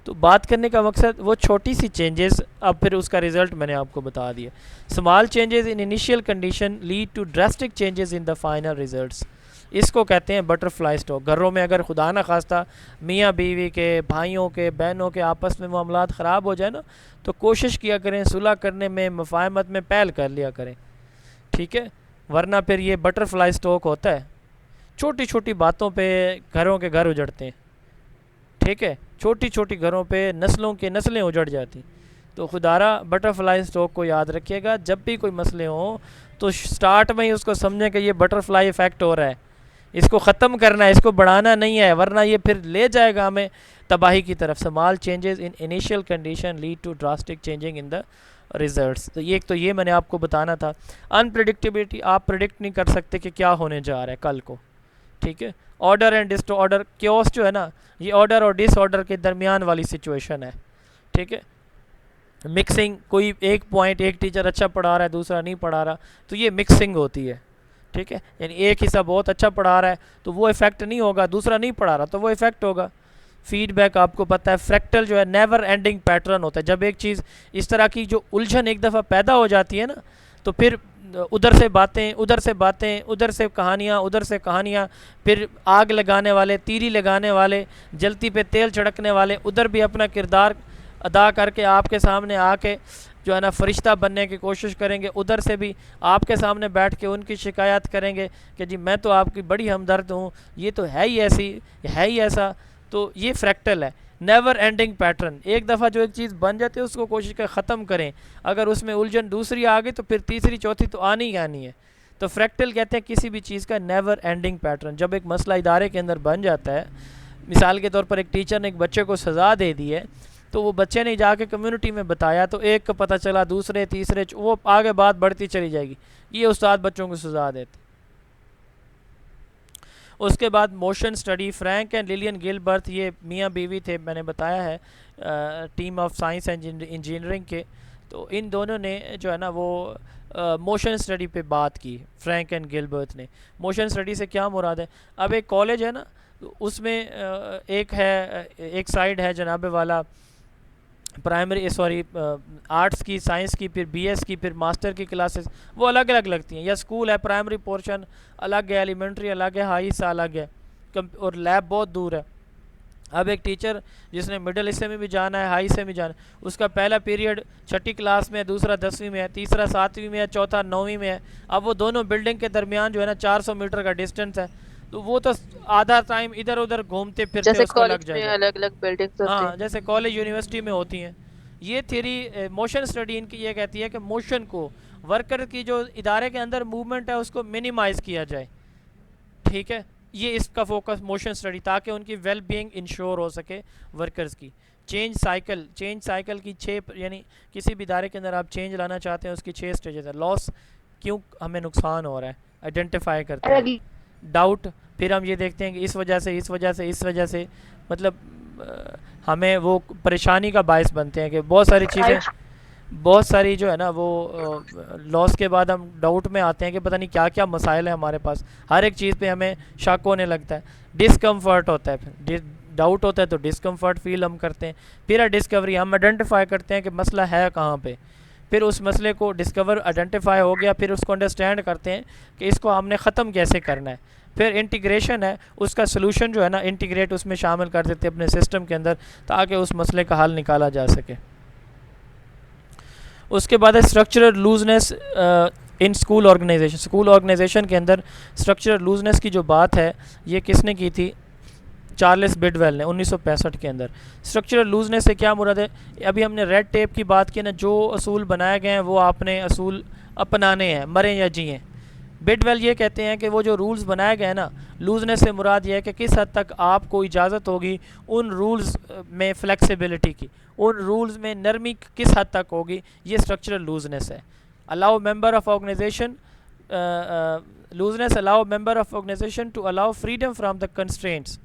तो बात करने का मकसद वो छोटी सी चेंजेस, अब फिर उसका रिज़ल्ट मैंने आपको बता दिया। Small changes in initial condition lead to drastic changes in the final results. इसको कहते हैं बटरफ्लाई स्टॉक। घरों में अगर खुदा ना खास्ता मियाँ बीवी के, भाइयों के, बहनों के आपस में मामलात ख़राब हो जाए ना, तो कोशिश किया करें सुलह करने में, मफाहमत में पहल कर लिया करें, ठीक है, वरना फिर ये बटरफ्लाई स्टॉक होता है। छोटी छोटी बातों पे घरों के घर उजड़ते हैं, ठीक है, छोटी छोटी घरों पे नस्लों के नस्लें उजड़ जाती। तो खुदारा बटरफ्लाई स्टॉक को याद रखिएगा, जब भी कोई मसले हों तो स्टार्ट में ही उसको समझें कि ये बटरफ्लाई इफेक्ट हो रहा है, इसको ख़त्म करना है, इसको बढ़ाना नहीं है, वरना ये फिर ले जाएगा हमें तबाही की तरफ। Small changes in initial condition lead to drastic changing in the results. तो ये मैंने आपको बताना था। अनप्रिडिक्टेबिलिटी, आप प्रिडिक्ट नहीं कर सकते कि क्या होने जा रहा है कल को, ठीक है। ऑर्डर एंड डिसऑर्डर, क्योस जो है ना, ये ऑर्डर और डिसऑर्डर के दरमियान वाली सिचुएशन है, ठीक है। मिक्सिंग, कोई एक पॉइंट एक टीचर अच्छा पढ़ा रहा है, दूसरा नहीं पढ़ा रहा, तो ये मिक्सिंग होती है, ठीक है। यानी एक हिस्सा बहुत अच्छा पढ़ा रहा है तो वो इफेक्ट नहीं होगा, दूसरा नहीं पढ़ा रहा तो वो इफेक्ट होगा। फीडबैक आपको पता है, फ्रैक्टल जो है नेवर एंडिंग पैटर्न होता है। जब एक चीज़ इस तरह की जो उलझन एक दफ़ा पैदा हो जाती है ना, तो फिर उधर से बातें, उधर से बातें, उधर से कहानियाँ, उधर से कहानियाँ, फिर आग लगाने वाले, तीली लगाने वाले, जलती पे तेल छिड़कने वाले उधर भी अपना किरदार अदा करके आपके सामने आके जो है ना फरिश्ता बनने की कोशिश करेंगे, उधर से भी आपके सामने बैठ के उनकी शिकायत करेंगे कि जी मैं तो आपकी बड़ी हमदर्द हूँ, ये तो है ही ऐसी, है ही ऐसा। तो ये फ्रैक्टल है, नेवर एंडिंग पैटर्न। एक दफ़ा जो एक चीज़ बन जाती है उसको कोशिश कर ख़त्म करें, अगर उसमें उलझन दूसरी आ गई तो फिर तीसरी चौथी तो आनी ही आनी है। तो फ्रैक्टल कहते हैं किसी भी चीज़ का नेवर एंडिंग पैटर्न। जब एक मसला इदारे के अंदर बन जाता है, मिसाल के तौर पर एक टीचर ने एक बच्चे को सज़ा दे दी है, तो वो बच्चे ने जाके कम्युनिटी में बताया, तो एक को पता चला, दूसरे, तीसरे, वो आगे बात बढ़ती चली जाएगी, ये उस्ताद बच्चों को सज़ा देते। उसके बाद motion study, Frank and Lillian Gilbert, ये मियाँ बीवी थे, मैंने बताया है, team of science and engineering के। तो इन दोनों ने जो है ना वो मोशन स्टडी पे बात की, फ्रैंक एंड गिलबर्ट ने। मोशन स्टडी से क्या मुराद है? अब एक कॉलेज है ना, उसमें एक है, एक साइड है जनाबे वाला प्राइमरी, सॉरी आर्ट्स की, साइंस की, फिर बीएस की, फिर मास्टर की क्लासेस, वो अलग अलग लगती हैं। या स्कूल है, प्राइमरी पोर्शन अलग है, एलिमेंट्री अलग है, हाई हिस्सा अलग है, और लैब बहुत दूर है। अब एक टीचर जिसने मिडिल हिस्से में भी जाना है, हाई हिस्से में जाना है, उसका पहला पीरियड 6ठी क्लास में है, दूसरा 10वीं में है, तीसरा 7वीं में है, चौथा 9वीं में है। अब वो दोनों बिल्डिंग के दरमियान जो है ना 400 मीटर का डिस्टेंस है, तो वो तो आधा टाइम इधर उधर घूमते फिरते उसको लग जाएगा।
अलग अलग बिल्डिंग्स होती हैं।
हाँ, जैसे कॉलेज यूनिवर्सिटी में होती हैं, ये थ्योरी मोशन स्टडी इनकी ये कहती है कि मोशन को, वर्कर की जो इदारे के अंदर मूवमेंट है उसको मिनिमाइज़ किया जाए, ठीक है। ये इसका फोकस मोशन स्टडी, ताकि उनकी वेल बीइंग इंश्योर हो सके वर्कर्स की। चेंज साइकिल की 6, यानी किसी भी इदारे के अंदर आप चेंज लाना चाहते हैं उसकी 6 स्टेजेस है। लॉस, क्यों हमें नुकसान हो रहा है, आइडेंटिफाई करते हैं। डाउट, फिर हम ये देखते हैं कि इस वजह से मतलब हमें वो परेशानी का बायस बनते हैं कि बहुत सारी चीज़ें, बहुत सारी जो है ना वो लॉस के बाद हम डाउट में आते हैं कि पता नहीं क्या क्या मसाइल है हमारे पास, हर एक चीज़ पे हमें शक होने लगता है। डिस्कम्फर्ट होता है, फिर डाउट होता है तो डिस्कम्फर्ट फील हम करते हैं। फिर डिस्कवरी, हम आइडेंटिफाई करते हैं कि मसला है कहाँ पे, फिर उस मसले को डिस्कवर आइडेंटिफाई हो गया, फिर उसको अंडरस्टैंड करते हैं कि इसको हमने ख़त्म कैसे करना है। फिर इंटीग्रेशन है, उसका सलूशन जो है ना इंटीग्रेट उसमें शामिल कर देते हैं अपने सिस्टम के अंदर, ताकि उस मसले का हल निकाला जा सके। उसके बाद है structural looseness in school organization. School organization के अंदर स्ट्रक्चरल लूजनेस की जो बात है ये किसने की थी, चार्ल्स बिडवेल ने 1965 के अंदर। स्ट्रक्चरल लूजनेस से क्या मुराद है, अभी हमने रेड टेप की बात की ना, जो असूल बनाए गए हैं वो आपने असूल अपनाने हैं, मरें या जिएँ। बिडवेल ये कहते हैं कि वो जो रूल्स बनाए गए हैं ना, लूजनेस से मुराद ये है कि किस हद तक आपको इजाज़त होगी उन रूल्स में फ्लेक्सिबिलिटी की, उन रूल्स में नरमी किस हद तक होगी, ये स्ट्रक्चरल लूजनेस है। Allow member of organization, looseness allow member of organization to allow freedom from the constraints.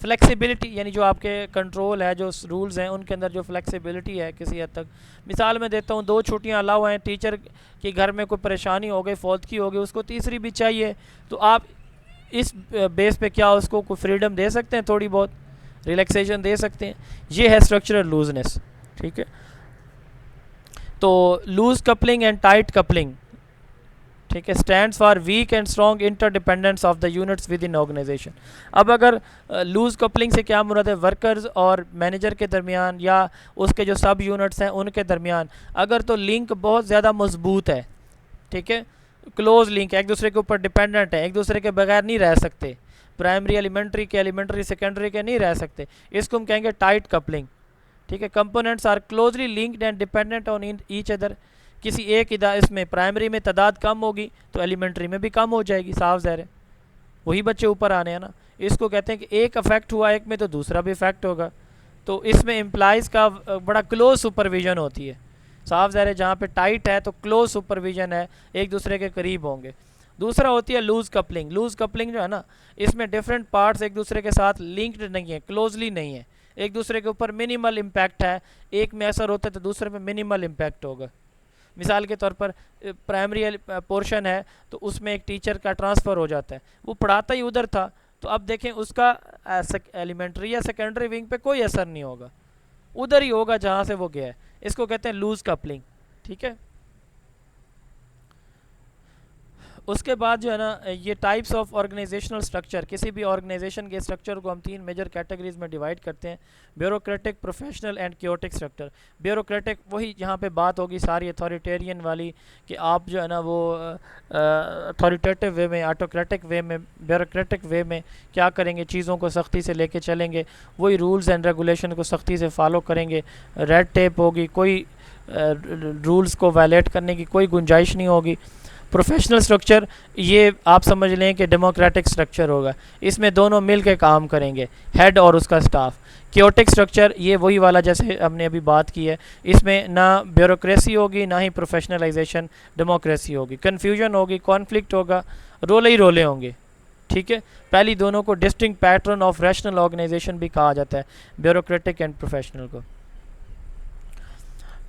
Flexibility यानी जो आपके कंट्रोल है, जो रूल्स हैं उनके अंदर जो फ्लेक्सिबिलिटी है किसी हद तक। मिसाल मैं देता हूँ, 2 छुट्टियाँ अलाउ हैं, टीचर के घर में कोई परेशानी हो गई, फौतगी हो गई, उसको तीसरी भी चाहिए, तो आप इस बेस पे क्या उसको कोई फ्रीडम दे सकते हैं, थोड़ी बहुत रिलैक्सेशन दे सकते हैं। ये है स्ट्रक्चरल लूजनेस, ठीक है। तो loose coupling and tight coupling, ठीक है, stands for weak and strong interdependence of the units within organization. अब अगर लूज कपलिंग से क्या मुराद है, वर्कर्स और मैनेजर के दरमियान या उसके जो सब यूनिट्स हैं उनके दरमियान अगर तो लिंक बहुत ज़्यादा मजबूत है, ठीक है, क्लोज लिंक, एक दूसरे के ऊपर डिपेंडेंट है, एक दूसरे के बगैर नहीं रह सकते, प्राइमरी एलिमेंट्री के, एलिमेंट्री सेकेंडरी के नहीं रह सकते, इसको हम कहेंगे टाइट कपलिंग, ठीक है। Components are closely linked and dependent on each other. किसी एक इसमें प्राइमरी में तादाद कम होगी तो एलिमेंट्री में भी कम हो जाएगी, साफ ज़ाहिर है, वही बच्चे ऊपर आने हैं ना। इसको कहते हैं कि एक अफेक्ट हुआ एक में तो दूसरा भी इफेक्ट होगा, तो इसमें एम्प्लॉइज़ का बड़ा क्लोज सुपरविजन होती है, साफ ज़ाहिर है। जहाँ पे टाइट है तो क्लोज सुपरविजन है, एक दूसरे के करीब होंगे। दूसरा होती है लूज़ कपलिंग। लूज़ कपलिंग जो है ना, इसमें डिफरेंट पार्ट्स एक दूसरे के साथ लिंक्ड नहीं है, क्लोजली नहीं है, एक दूसरे के ऊपर मिनिमल इम्पैक्ट है, एक में असर होता है तो दूसरे में मिनिमल इम्पैक्ट होगा। मिसाल के तौर पर प्राइमरी पोर्शन है तो उसमें एक टीचर का ट्रांसफ़र हो जाता है, वो पढ़ाता ही उधर था, तो अब देखें उसका एलिमेंट्री या सेकेंडरी विंग पे कोई असर नहीं होगा, उधर ही होगा जहाँ से वो गया है। इसको कहते हैं लूज़ कपलिंग, ठीक है। उसके बाद जो है ना, ये टाइप्स ऑफ ऑर्गेनाइजेशनल स्ट्रक्चर, किसी भी ऑर्गेनाइजेशन के स्ट्रक्चर को हम 3 मेजर कैटेगरीज में डिवाइड करते हैं, bureaucratic, professional and chaotic structure. Bureaucratic वही यहाँ पे बात होगी सारी अथॉरिटेरियन वाली, कि आप जो है ना वो अथॉरिटेटिव वे में, ऑटोक्रेटिक वे में, ब्यूरोक्रेटिक वे में क्या करेंगे, चीज़ों को सख्ती से लेके चलेंगे, वही रूल्स एंड रेगुलेशन को सख्ती से फॉलो करेंगे, रेड टेप होगी, कोई रूल्स को वायलेट करने की कोई गुंजाइश नहीं होगी। प्रोफेशनल स्ट्रक्चर ये आप समझ लें कि डेमोक्रेटिक स्ट्रक्चर होगा, इसमें दोनों मिल के काम करेंगे, हेड और उसका स्टाफ। क्योटिक स्ट्रक्चर ये वही वाला जैसे हमने अभी बात की है, इसमें ना ब्यूरोक्रेसी होगी ना ही प्रोफेशनलाइजेशन, डेमोक्रेसी होगी, कन्फ्यूजन होगी, कॉन्फ्लिक्ट होगा, रोले ही रोले होंगे, ठीक है। पहली दोनों को distinct pattern of rational organization भी कहा जाता है, ब्यूरोक्रेटिक एंड प्रोफेशनल को।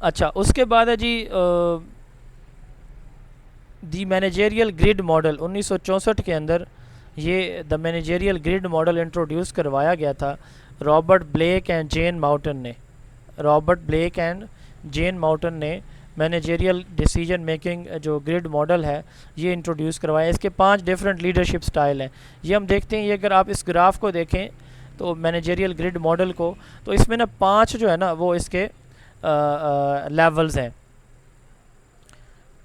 अच्छा, उसके बाद है जी दी मैनेजेरियल ग्रिड मॉडल। 1964 के अंदर ये the managerial grid model introduce करवाया गया था Robert Blake and Jane Mouton ने। Robert Blake and Jane Mouton ने मैनेजेरियल डिसीजन मेकिंग जो ग्रिड मॉडल है ये इंट्रोड्यूस करवाया। इसके 5 डिफरेंट लीडरशिप स्टाइल हैं, ये हम देखते हैं। ये अगर आप इस ग्राफ को देखें तो मैनेजेरियल ग्रिड मॉडल को, तो इसमें ना 5 जो है ना वो इसके लेवल्स हैं।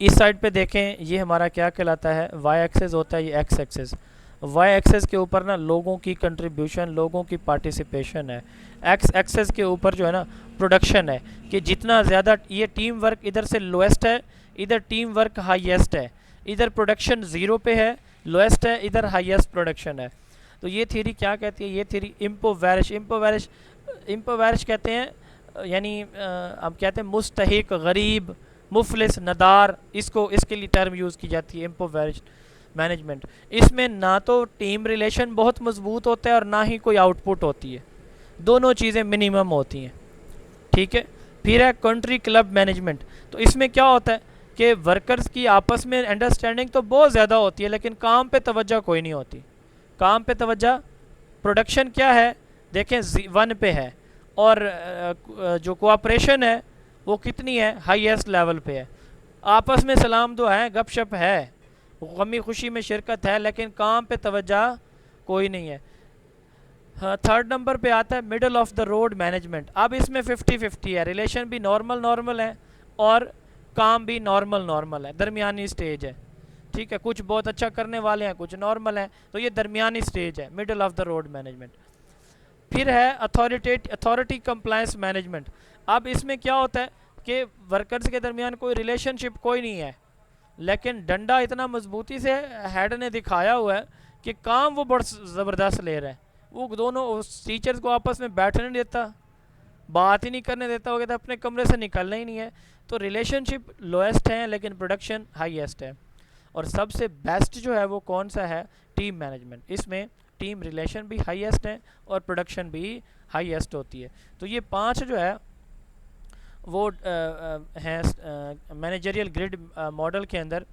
इस साइड पे देखें, ये हमारा क्या कहलाता है, वाई एक्सेस होता है, ये एक्स एक्सेस। वाई एक्सेस के ऊपर ना लोगों की कंट्रीब्यूशन, लोगों की पार्टिसिपेशन है। एक्स एक्सेस के ऊपर जो है ना प्रोडक्शन है, कि जितना ज़्यादा ये टीम वर्क इधर से लोएस्ट है, इधर टीम वर्क हाईएस्ट है, इधर प्रोडक्शन ज़ीरो पे है, लोएस्ट है, इधर हाईएस्ट प्रोडक्शन है। तो ये थ्योरी क्या कहती है? ये थ्योरी इम्पोवैरिश कहते हैं, यानी अब कहते हैं मुस्तहिक, गरीब, मुफलिस, नदार, इसके लिए टर्म यूज़ की जाती है इम्पोवैरिश मैनेजमेंट। इसमें ना तो टीम रिलेशन बहुत मजबूत होता है और ना ही कोई आउटपुट होती है, दोनों चीज़ें मिनिमम होती हैं, ठीक है। फिर है कंट्री क्लब मैनेजमेंट। तो इसमें क्या होता है कि वर्कर्स की आपस में अंडरस्टैंडिंग तो बहुत ज़्यादा होती है, लेकिन काम पे तवज्जो कोई नहीं होती। काम पे तवज्जो, प्रोडक्शन क्या है देखें 1 पे है, और जो कोऑपरेशन है वो कितनी है, हाईएस्ट लेवल पे है। आपस में सलाम दुआ है, गपशप है, गमी खुशी में शिरकत है, लेकिन काम पे तवज्जो कोई नहीं है। हाँ, 3rd नंबर पे आता है middle of the road management. अब इसमें 50-50 है, रिलेशन भी नॉर्मल है और काम भी नॉर्मल है, दरमियानी स्टेज है, ठीक है। कुछ बहुत अच्छा करने वाले हैं, कुछ नॉर्मल हैं, तो ये दरमियानी स्टेज है, middle of the road management. फिर है अथॉरिटी कंप्लायंस मैनेजमेंट। अब इसमें क्या होता है कि वर्कर्स के दरमियान कोई रिलेशनशिप कोई नहीं है, लेकिन डंडा इतना मजबूती से हेड ने दिखाया हुआ है कि काम वो बड़ा ज़बरदस्त ले रहा है। वो दोनों टीचर्स को आपस में बैठने नहीं देता, बात ही नहीं करने देता, वो कहता है अपने कमरे से निकलना ही नहीं है। तो रिलेशनशिप लोएस्ट है, लेकिन प्रोडक्शन हाईएस्ट है। और सबसे बेस्ट जो है वो कौन सा है? Team management. इसमें टीम रिलेशन भी हाईएस्ट है और प्रोडक्शन भी हाईएस्ट होती है। तो ये 5 जो है वो हैं मैनेजरियल ग्रिड मॉडल के अंदर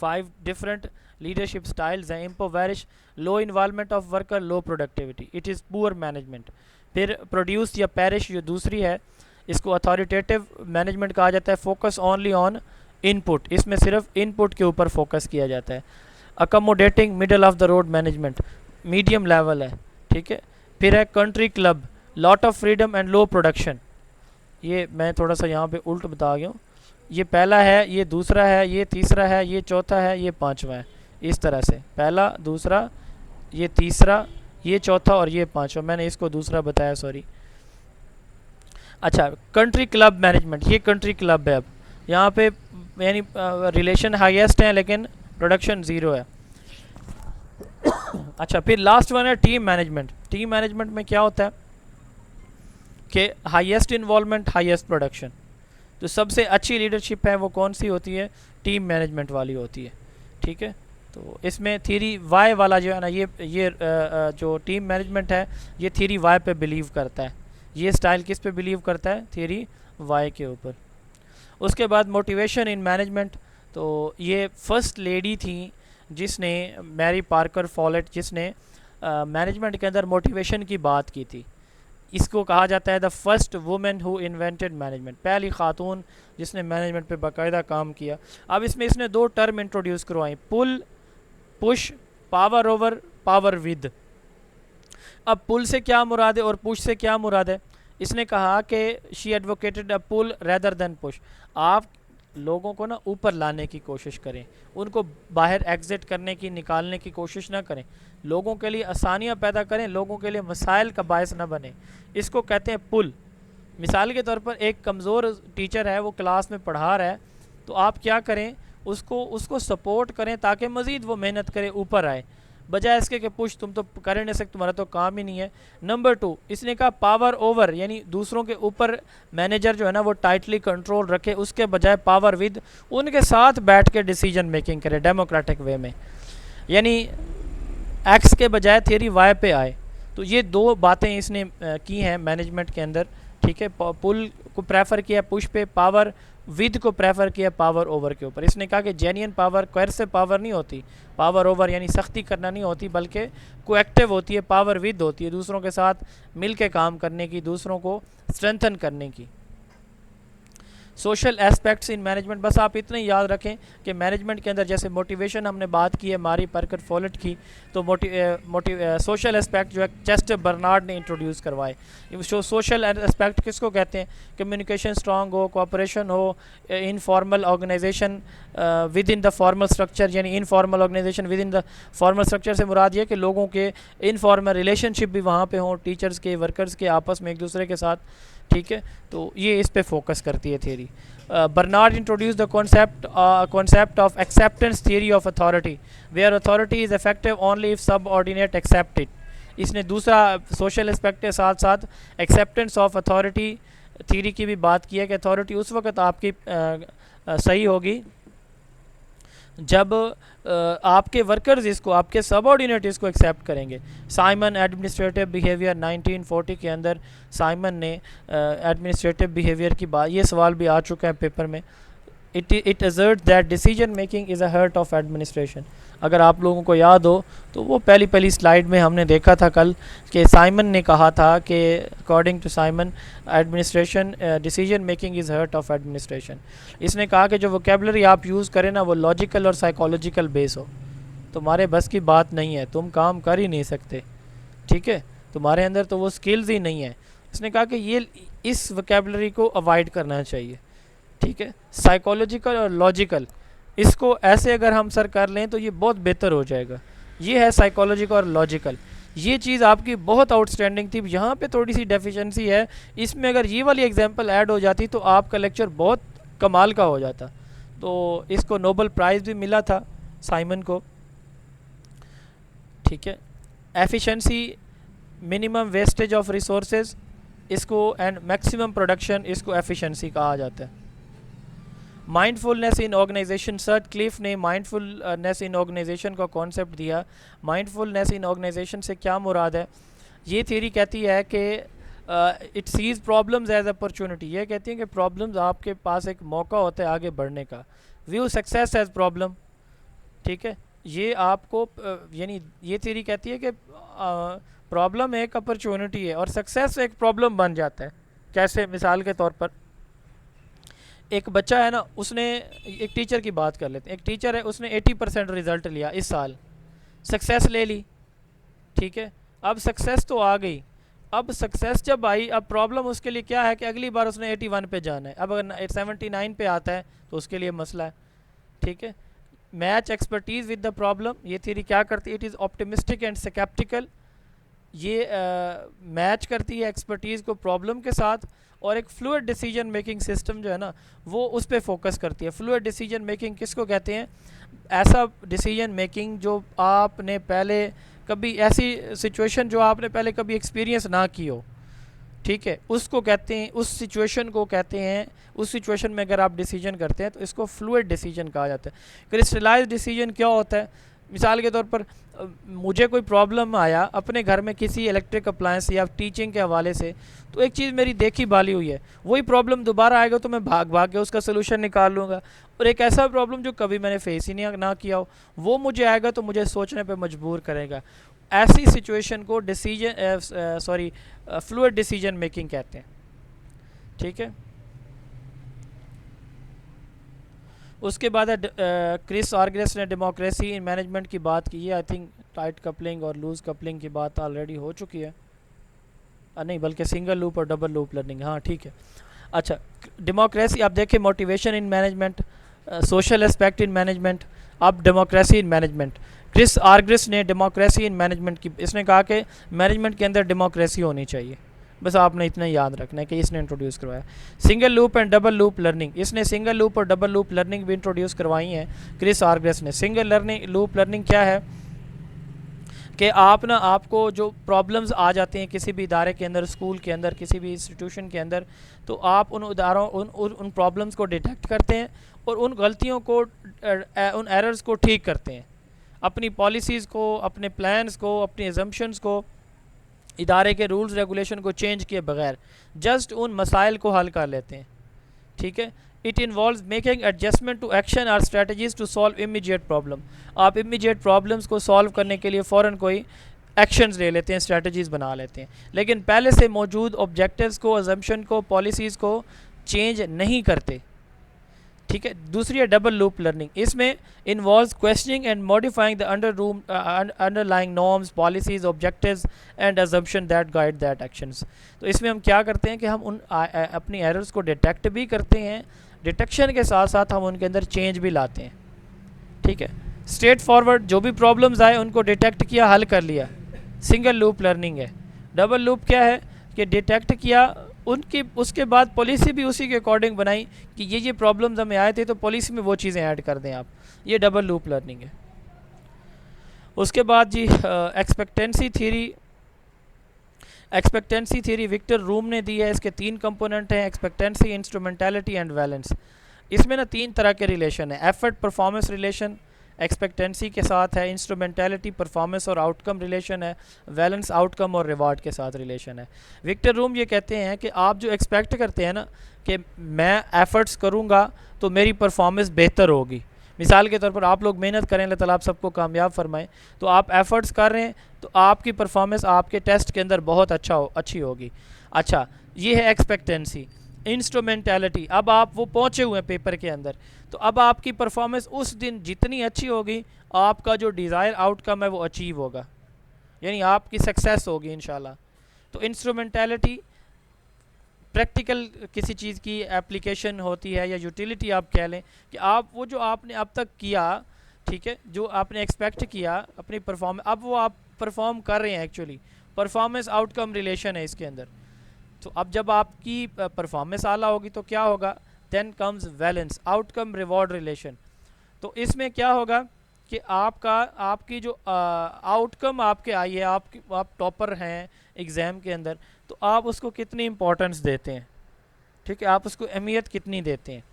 5 डिफरेंट लीडरशिप स्टाइल्स हैं। Impoverish, low involvement of worker, low productivity, it is poor management. फिर प्रोड्यूस या पेरिश जो दूसरी है, इसको अथॉरिटेटिव मैनेजमेंट कहा जाता है। फोकस ओनली ऑन इनपुट, इसमें सिर्फ इनपुट के ऊपर फोकस किया जाता है। Accommodating, middle of the road management, medium level है, ठीक है। फिर है country club, lot of freedom and low production. ये मैं थोड़ा सा यहाँ पे उल्ट बता गया हूँ, ये पहला है, ये दूसरा है, ये तीसरा है, ये चौथा है, ये 5वां है, इस तरह से पहला, दूसरा, ये तीसरा, ये चौथा और ये 5वां। मैंने इसको दूसरा बताया, सॉरी। अच्छा, कंट्री क्लब मैनेजमेंट, ये कंट्री क्लब है। अब यहाँ पे यानी रिलेशन हाईएस्ट है लेकिन प्रोडक्शन ज़ीरो है। अच्छा, फिर लास्ट वन है टीम मैनेजमेंट। टीम मैनेजमेंट में क्या होता है कि हाईएस्ट इन्वॉल्वमेंट, हाईएस्ट प्रोडक्शन। तो सबसे अच्छी लीडरशिप है वो कौन सी होती है? टीम मैनेजमेंट वाली होती है, ठीक है। तो इसमें थ्योरी वाई वाला जो है ना, ये जो टीम मैनेजमेंट है ये थ्योरी वाई पे बिलीव करता है। ये स्टाइल किस पे बिलीव करता है? थ्योरी वाई के ऊपर। उसके बाद मोटिवेशन इन मैनेजमेंट, तो ये फर्स्ट लेडी थी जिसने, मैरी पार्कर फॉलेट, जिसने मैनेजमेंट के अंदर मोटिवेशन की बात की थी। इसको कहा जाता है the first women who invented management, पहली खातून जिसने मैनेजमेंट पे बाकायदा काम किया। अब इसमें इसने 2 टर्म इंट्रोड्यूस करवाई, pull, push, power over, power with. अब पुल से क्या मुराद है और पुश से क्या मुराद है? इसने कहा कि she advocated a pull rather than push. आप लोगों को ना ऊपर लाने की कोशिश करें, उनको बाहर एग्जिट करने की, निकालने की कोशिश ना करें। लोगों के लिए आसानियाँ पैदा करें, लोगों के लिए मसाइल का बायस ना बने, इसको कहते हैं पुल। मिसाल के तौर पर एक कमज़ोर टीचर है, वो क्लास में पढ़ा रहा है, तो आप क्या करें, उसको सपोर्ट करें ताकि मज़ीद वो मेहनत करे, ऊपर आए, बजाय इसके कि पुश तुम तो कर नहीं सकते, तुम्हारा तो काम ही नहीं है। नंबर 2, इसने कहा पावर ओवर, यानी दूसरों के ऊपर मैनेजर जो है ना वो टाइटली कंट्रोल रखे, उसके बजाय पावर विद, उनके साथ बैठ के डिसीजन मेकिंग करे डेमोक्रेटिक वे में, यानी एक्स के बजाय थ्योरी वाई पे आए। तो ये 2 बातें इसने की हैं मैनेजमेंट के अंदर, ठीक है। पुल को प्रेफर किया पुश पे, पावर विद को प्रेफर किया पावर ओवर के ऊपर। इसने कहा कि जेन्युइन पावर कोएर्सिव पावर नहीं होती, पावर ओवर यानी सख्ती करना नहीं होती, बल्कि कोएक्टिव होती है, पावर विद होती है, दूसरों के साथ मिल के काम करने की, दूसरों को स्ट्रेंथन करने की। सोशल एस्पेक्ट्स इन मैनेजमेंट, बस आप इतना ही याद रखें कि मैनेजमेंट के अंदर जैसे मोटिवेशन हमने बात की है मारी परकर फॉलेट की, तो सोशल एस्पेक्ट जो है चेस्टर बर्नार्ड ने इंट्रोड्यूस करवाए। सोशल एस्पेक्ट किसको कहते हैं? कम्युनिकेशन स्ट्रांग हो, कोऑपरेशन हो, informal organization within the formal structure, यानी informal organization within the formal structure से मुराद ये कि लोगों के इनफॉर्मल रिलेशनशिप भी वहाँ पे हों, टीचर्स के, वर्कर्स के आपस में एक दूसरे के साथ, ठीक है। तो ये इस पे फोकस करती है theory. Barnard introduce the concept of acceptance theory of authority, where authority is effective only if subordinate accept it. इसने दूसरा सोशल एस्पेक्ट के साथ साथ एक्सेप्टेंस ऑफ अथॉरिटी थ्योरी की भी बात की है कि अथॉरिटी उस वक्त आपकी सही होगी जब आपके वर्कर्स इसको, आपके सबऑर्डिनेट इसको एक्सेप्ट करेंगे। साइमन एडमिनिस्ट्रेटिव बिहेवियर 1940 के अंदर साइमन ने एडमिनिस्ट्रेटिव बिहेवियर की बात, ये सवाल भी आ चुका है पेपर में। It assert that decision making is a heart of administration. अगर आप लोगों को याद हो तो वो पहली स्लाइड में हमने देखा था कल कि साइमन ने कहा था कि according to Simon administration decision making is heart of administration. इसने कहा कि जो वोकेबलरी आप यूज़ करें ना वो लॉजिकल और साइकोलॉजिकल बेस हो, तुम्हारे बस की बात नहीं है, तुम काम कर ही नहीं सकते, ठीक है, तुम्हारे अंदर तो वो स्किल्स ही नहीं है। इसने कहा कि ये इस वोकेबलरी को अवॉइड करना चाहिए, ठीक है। साइकोलॉजिकल और लॉजिकल, इसको ऐसे अगर हम सर कर लें तो ये बहुत बेहतर हो जाएगा। ये है साइकोलॉजिकल और लॉजिकल, ये चीज़ आपकी बहुत आउटस्टैंडिंग थी, यहाँ पे थोड़ी सी डेफिशिएंसी है। इसमें अगर ये वाली एग्जांपल ऐड हो जाती तो आपका लेक्चर बहुत कमाल का हो जाता। तो इसको नोबेल प्राइज़ भी मिला था साइमन को, ठीक है। Efficiency, minimum wastage of resources इसको, एंड मैक्सिमम प्रोडक्शन, इसको एफिशिएंसी कहा जाता है। माइंडफुलनेस इन ऑर्गेनाइजेशन, सटक्लिफ ने माइंडफुलनेस इन ऑर्गेनाइजेशन का कॉन्सेप्ट दिया। माइंडफुलनेस इन ऑर्गेनाइजेशन से क्या मुराद है? ये थ्योरी कहती है कि it sees problems as opportunity. ये कहती है कि प्रॉब्लम्स आपके पास एक मौका होता है आगे बढ़ने का। व्यू सक्सेस एज प्रॉब्लम, ठीक है। ये आपको यानी ये थ्योरी कहती है कि प्रॉब्लम एक अपॉर्चुनिटी है और सक्सेस एक प्रॉब्लम बन जाता है। कैसे? मिसाल के तौर पर एक बच्चा है ना, उसने, एक टीचर की बात कर लेते हैं, एक टीचर है, उसने 80% रिज़ल्ट लिया इस साल, सक्सेस ले ली, ठीक है। अब सक्सेस तो आ गई, अब सक्सेस जब आई, अब प्रॉब्लम उसके लिए क्या है कि अगली बार उसने 81 पे जाना है। अब अगर 79 पे आता है तो उसके लिए मसला है, ठीक है। Match expertise with the problem, ये थ्योरी क्या करती है? It is optimistic and sceptical. ये मैच करती है एक्सपर्टीज़ को प्रॉब्लम के साथ, और एक फ्लूइड डिसीजन मेकिंग सिस्टम जो है ना वो उस पर फोकस करती है। फ्लूइड डिसीजन मेकिंग किसको कहते हैं? ऐसा डिसीजन मेकिंग जो आपने पहले कभी, ऐसी सिचुएशन जो आपने पहले कभी एक्सपीरियंस ना की हो, ठीक है, उसको कहते हैं, उस सिचुएशन को कहते हैं, उस सिचुएशन में अगर आप डिसीजन करते हैं तो इसको फ्लूइड डिसीजन कहा जाता है। क्रिस्टलाइज डिसीजन क्या होता है? मिसाल के तौर पर मुझे कोई प्रॉब्लम आया अपने घर में किसी इलेक्ट्रिक अप्लायंस या टीचिंग के हवाले से, तो एक चीज़ मेरी देखी भाली हुई है, वही प्रॉब्लम दोबारा आएगा तो मैं भाग भाग के उसका सोल्यूशन निकाल लूँगा। और एक ऐसा प्रॉब्लम जो कभी मैंने फेस ही नहीं ना किया हो, वो मुझे आएगा तो मुझे सोचने पे मजबूर करेगा। ऐसी सिचुएशन को फ्लूइड डिसीजन मेकिंग कहते हैं, ठीक है। उसके बाद क्रिस आर्गरेस ने डेमोक्रेसी इन मैनेजमेंट की बात की है। आई थिंक टाइट कपलिंग और लूज कपलिंग की बात ऑलरेडी हो चुकी है, नहीं बल्कि सिंगल लूप और डबल लूप लर्निंग, हाँ ठीक है। अच्छा, डेमोक्रेसी आप देखें, motivation in management, social aspect in management, अब डेमोक्रेसी इन मैनेजमेंट। क्रिस आर्गरेस ने डेमोक्रेसी इन मैनेजमेंट की, इसने कहा कि मैनेजमेंट के अंदर डेमोक्रेसी होनी चाहिए, बस आपने इतना याद रखना है कि इसने इंट्रोड्यूस करवाया। Single loop and double loop learning, इसने सिंगल लूप और डबल लूप लर्निंग भी इंट्रोड्यूस करवाई हैं क्रिस आर्गरेस ने। सिंगल लूप लर्निंग क्या है कि आप ना, आपको जो प्रॉब्लम्स आ जाते हैं किसी भी इदारे के अंदर, स्कूल के अंदर, किसी भी इंस्टीट्यूशन के अंदर, तो आप उन इदारों उन प्रॉब्लम्स को डिटेक्ट करते हैं और उन गलतियों को, उन एरर्स को ठीक करते हैं। अपनी पॉलिसीज़ को, अपने प्लान्स को, अपनी एजम्पशंस को, इदारे के रूल्स रेगुलेशन को चेंज किए बगैर जस्ट उन मसाइल को हल कर लेते हैं, ठीक है। It involves making adjustment to action और strategies to solve immediate problem. आप इमीडिएट प्रॉब्लम्स को सॉल्व करने के लिए फ़ौरन कोई एक्शंस ले लेते हैं, स्ट्रेटजीज़ बना लेते हैं, लेकिन पहले से मौजूद ऑब्जेक्टिव्स को, अजम्पशन को, पॉलिसीज़ को चेंज नहीं करते, ठीक है। दूसरी है डबल लूप लर्निंग, इसमें involves questioning and modifying the underlying norms, policies, objectives and assumption that guide that actions. तो इसमें हम क्या करते हैं कि हम उन अपनी एरर्स को डिटेक्ट भी करते हैं, डिटेक्शन के साथ साथ हम उनके अंदर चेंज भी लाते हैं, ठीक है। स्ट्रेट फॉरवर्ड जो भी प्रॉब्लम्स आए उनको डिटेक्ट किया, हल कर लिया, सिंगल लूप लर्निंग है। डबल लूप क्या है कि डिटेक्ट किया, उनकी उसके बाद पॉलिसी भी उसी के अकॉर्डिंग बनाई कि ये प्रॉब्लम्स हमें आए थे तो पॉलिसी में वो चीज़ें ऐड कर दें आप, ये डबल लूप लर्निंग है। उसके बाद जी एक्सपेक्टेंसी थ्योरी विक्टर रूम ने दी है। इसके 3 कंपोनेंट हैं, एक्सपेक्टेंसी, इंस्ट्रूमेंटलिटी एंड वैलेंस। इसमें ना 3 तरह के रिलेशन है, एफर्ट परफॉर्मेंस रिलेशन एक्सपेक्टेंसी के साथ है, इंस्ट्रूमेंटलिटी परफॉर्मेंस और आउटकम रिलेशन है, वैलेंस आउटकम और रिवार्ड के साथ रिलेशन है। विक्टर रूम ये कहते हैं कि आप जो एक्सपेक्ट करते हैं ना कि मैं एफर्ट्स करूँगा तो मेरी परफॉर्मेंस बेहतर होगी, मिसाल के तौर पर आप लोग मेहनत करें, अल्लाह ताला आप सबको कामयाब फरमाएं, तो आप एफर्ट्स कर रहे हैं तो आपकी परफॉर्मेंस आपके टेस्ट के अंदर बहुत अच्छी होगी। अच्छा, ये है एक्सपेक्टेंसी। इंस्ट्रूमेंटलिटी, अब आप वो पहुँचे हुए हैं पेपर के अंदर, तो अब आपकी परफॉर्मेंस उस दिन जितनी अच्छी होगी आपका जो डिज़ायर आउटकम है वो अचीव होगा, यानी आपकी सक्सेस होगी इंशाल्लाह। तो इंस्ट्रूमेंटलिटी प्रैक्टिकल किसी चीज़ की एप्लीकेशन होती है या यूटिलिटी आप कह लें कि आप वो जो आपने अब तक किया, ठीक है, जो आपने एक्सपेक्ट किया अपनी परफॉर्मेंस, अब वो आप परफॉर्म कर रहे हैं, एक्चुअली परफॉर्मेंस आउटकम रिलेशन है इसके अंदर। तो अब जब आपकी परफॉर्मेंस आला होगी तो क्या होगा, then comes valence outcome reward relation. तो इसमें क्या होगा कि आपकी जो आउटकम आपके आई है, आप टॉपर हैं एग्ज़ाम के अंदर, तो आप उसको कितनी इम्पोर्टेंस देते हैं, ठीक है, आप उसको अहमियत कितनी देते हैं,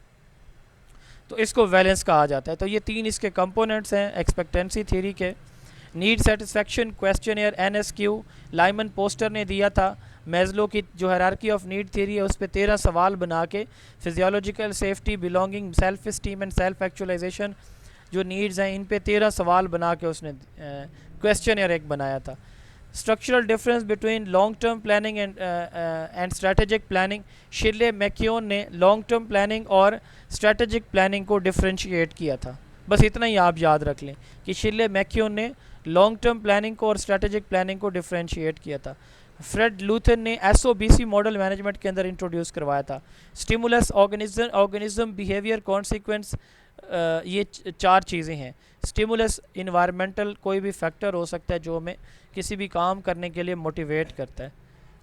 तो इसको वैलेंस कहा जाता है। तो ये 3 इसके कंपोनेंट्स हैं एक्सपेक्टेंसी थ्योरी के। Need satisfaction questionnaire NSQ Lyman poster ने दिया था। मैज़लो की जो हायरार्की ऑफ नीड थ्योरी है उस पर 13 सवाल बना के physiological safety, belonging, self esteem and self actualization जो नीड्स हैं इन पे 13 सवाल बना के उसने क्वेश्चनियर एक बनाया था। Structural difference between long term planning and strategic planning, Shirley McKeown ने लॉन्ग टर्म प्लानिंग और स्ट्रेटेजिक प्लानिंग को डिफ्रेंशिएट किया था। बस इतना ही आप याद रख लें कि शिर्ले मैक्योन ने लॉन्ग टर्म प्लानिंग को और स्ट्रेटेजिक प्लानिंग को डिफ्रेंशिएट किया था। फ्रेड लूथर ने SOBC मॉडल मैनेजमेंट के अंदर इंट्रोड्यूस करवाया था। स्टिमुलस, ऑर्गेनिज्म, बिहेवियर, कॉन्सिक्वेंस, ये 4 चीज़ें हैं। स्टिमुलस इन्वायरमेंटल कोई भी फैक्टर हो सकता है जो हमें किसी भी काम करने के लिए मोटिवेट करता है।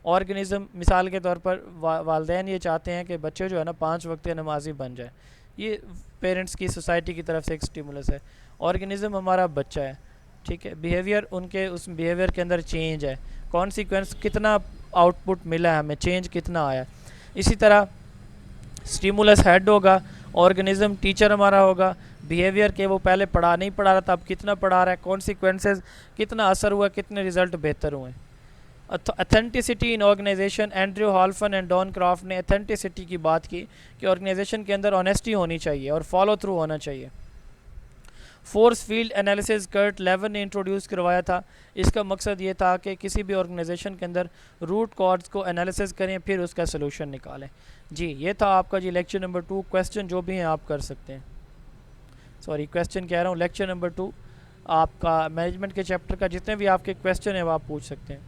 ऑर्गेनिज्म, मिसाल के तौर पर वालदैन ये चाहते हैं कि बच्चे जो है ना 5 वक्त नमाजी बन जाए, ये पेरेंट्स की, सोसाइटी की तरफ से एक स्टिमुलस है। ऑर्गेनिज्म हमारा बच्चा है, ठीक है। बिहेवियर, उनके उस बिहेवियर के अंदर चेंज है। कॉन्सिक्वेंस, कितना आउटपुट मिला है हमें, चेंज कितना आया। इसी तरह स्टिमुलस हेड होगा, ऑर्गेनिज्म टीचर हमारा होगा। बिहेवियर के वो पहले नहीं पढ़ा रहा था, अब कितना पढ़ा रहा है। कॉन्सिक्वेंसेस, कितना असर हुआ, कितने रिजल्ट बेहतर हुए। Authenticity in organization, Andrew Halfon and Don Kraft ने अथेंटिसिटी की बात की कि ऑर्गेनाइजेशन के अंदर ऑनेस्टी होनी चाहिए और फॉलो थ्रू होना चाहिए। फोर्स फील्ड एनालिसिस कर्ट लेवन ने इंट्रोड्यूस करवाया था। इसका मकसद ये था कि किसी भी ऑर्गेनाइजेशन के अंदर रूट कॉज को एनालिसिस करें, फिर उसका सलूशन निकालें। जी, ये था आपका जी लेक्चर नंबर 2। क्वेश्चन जो भी हैं आप कर सकते हैं, सॉरी क्वेश्चन कह रहा हूँ, लेक्चर नंबर 2 आपका मैनेजमेंट के चैप्टर का जितने भी आपके क्वेश्चन हैं वो आप पूछ सकते हैं।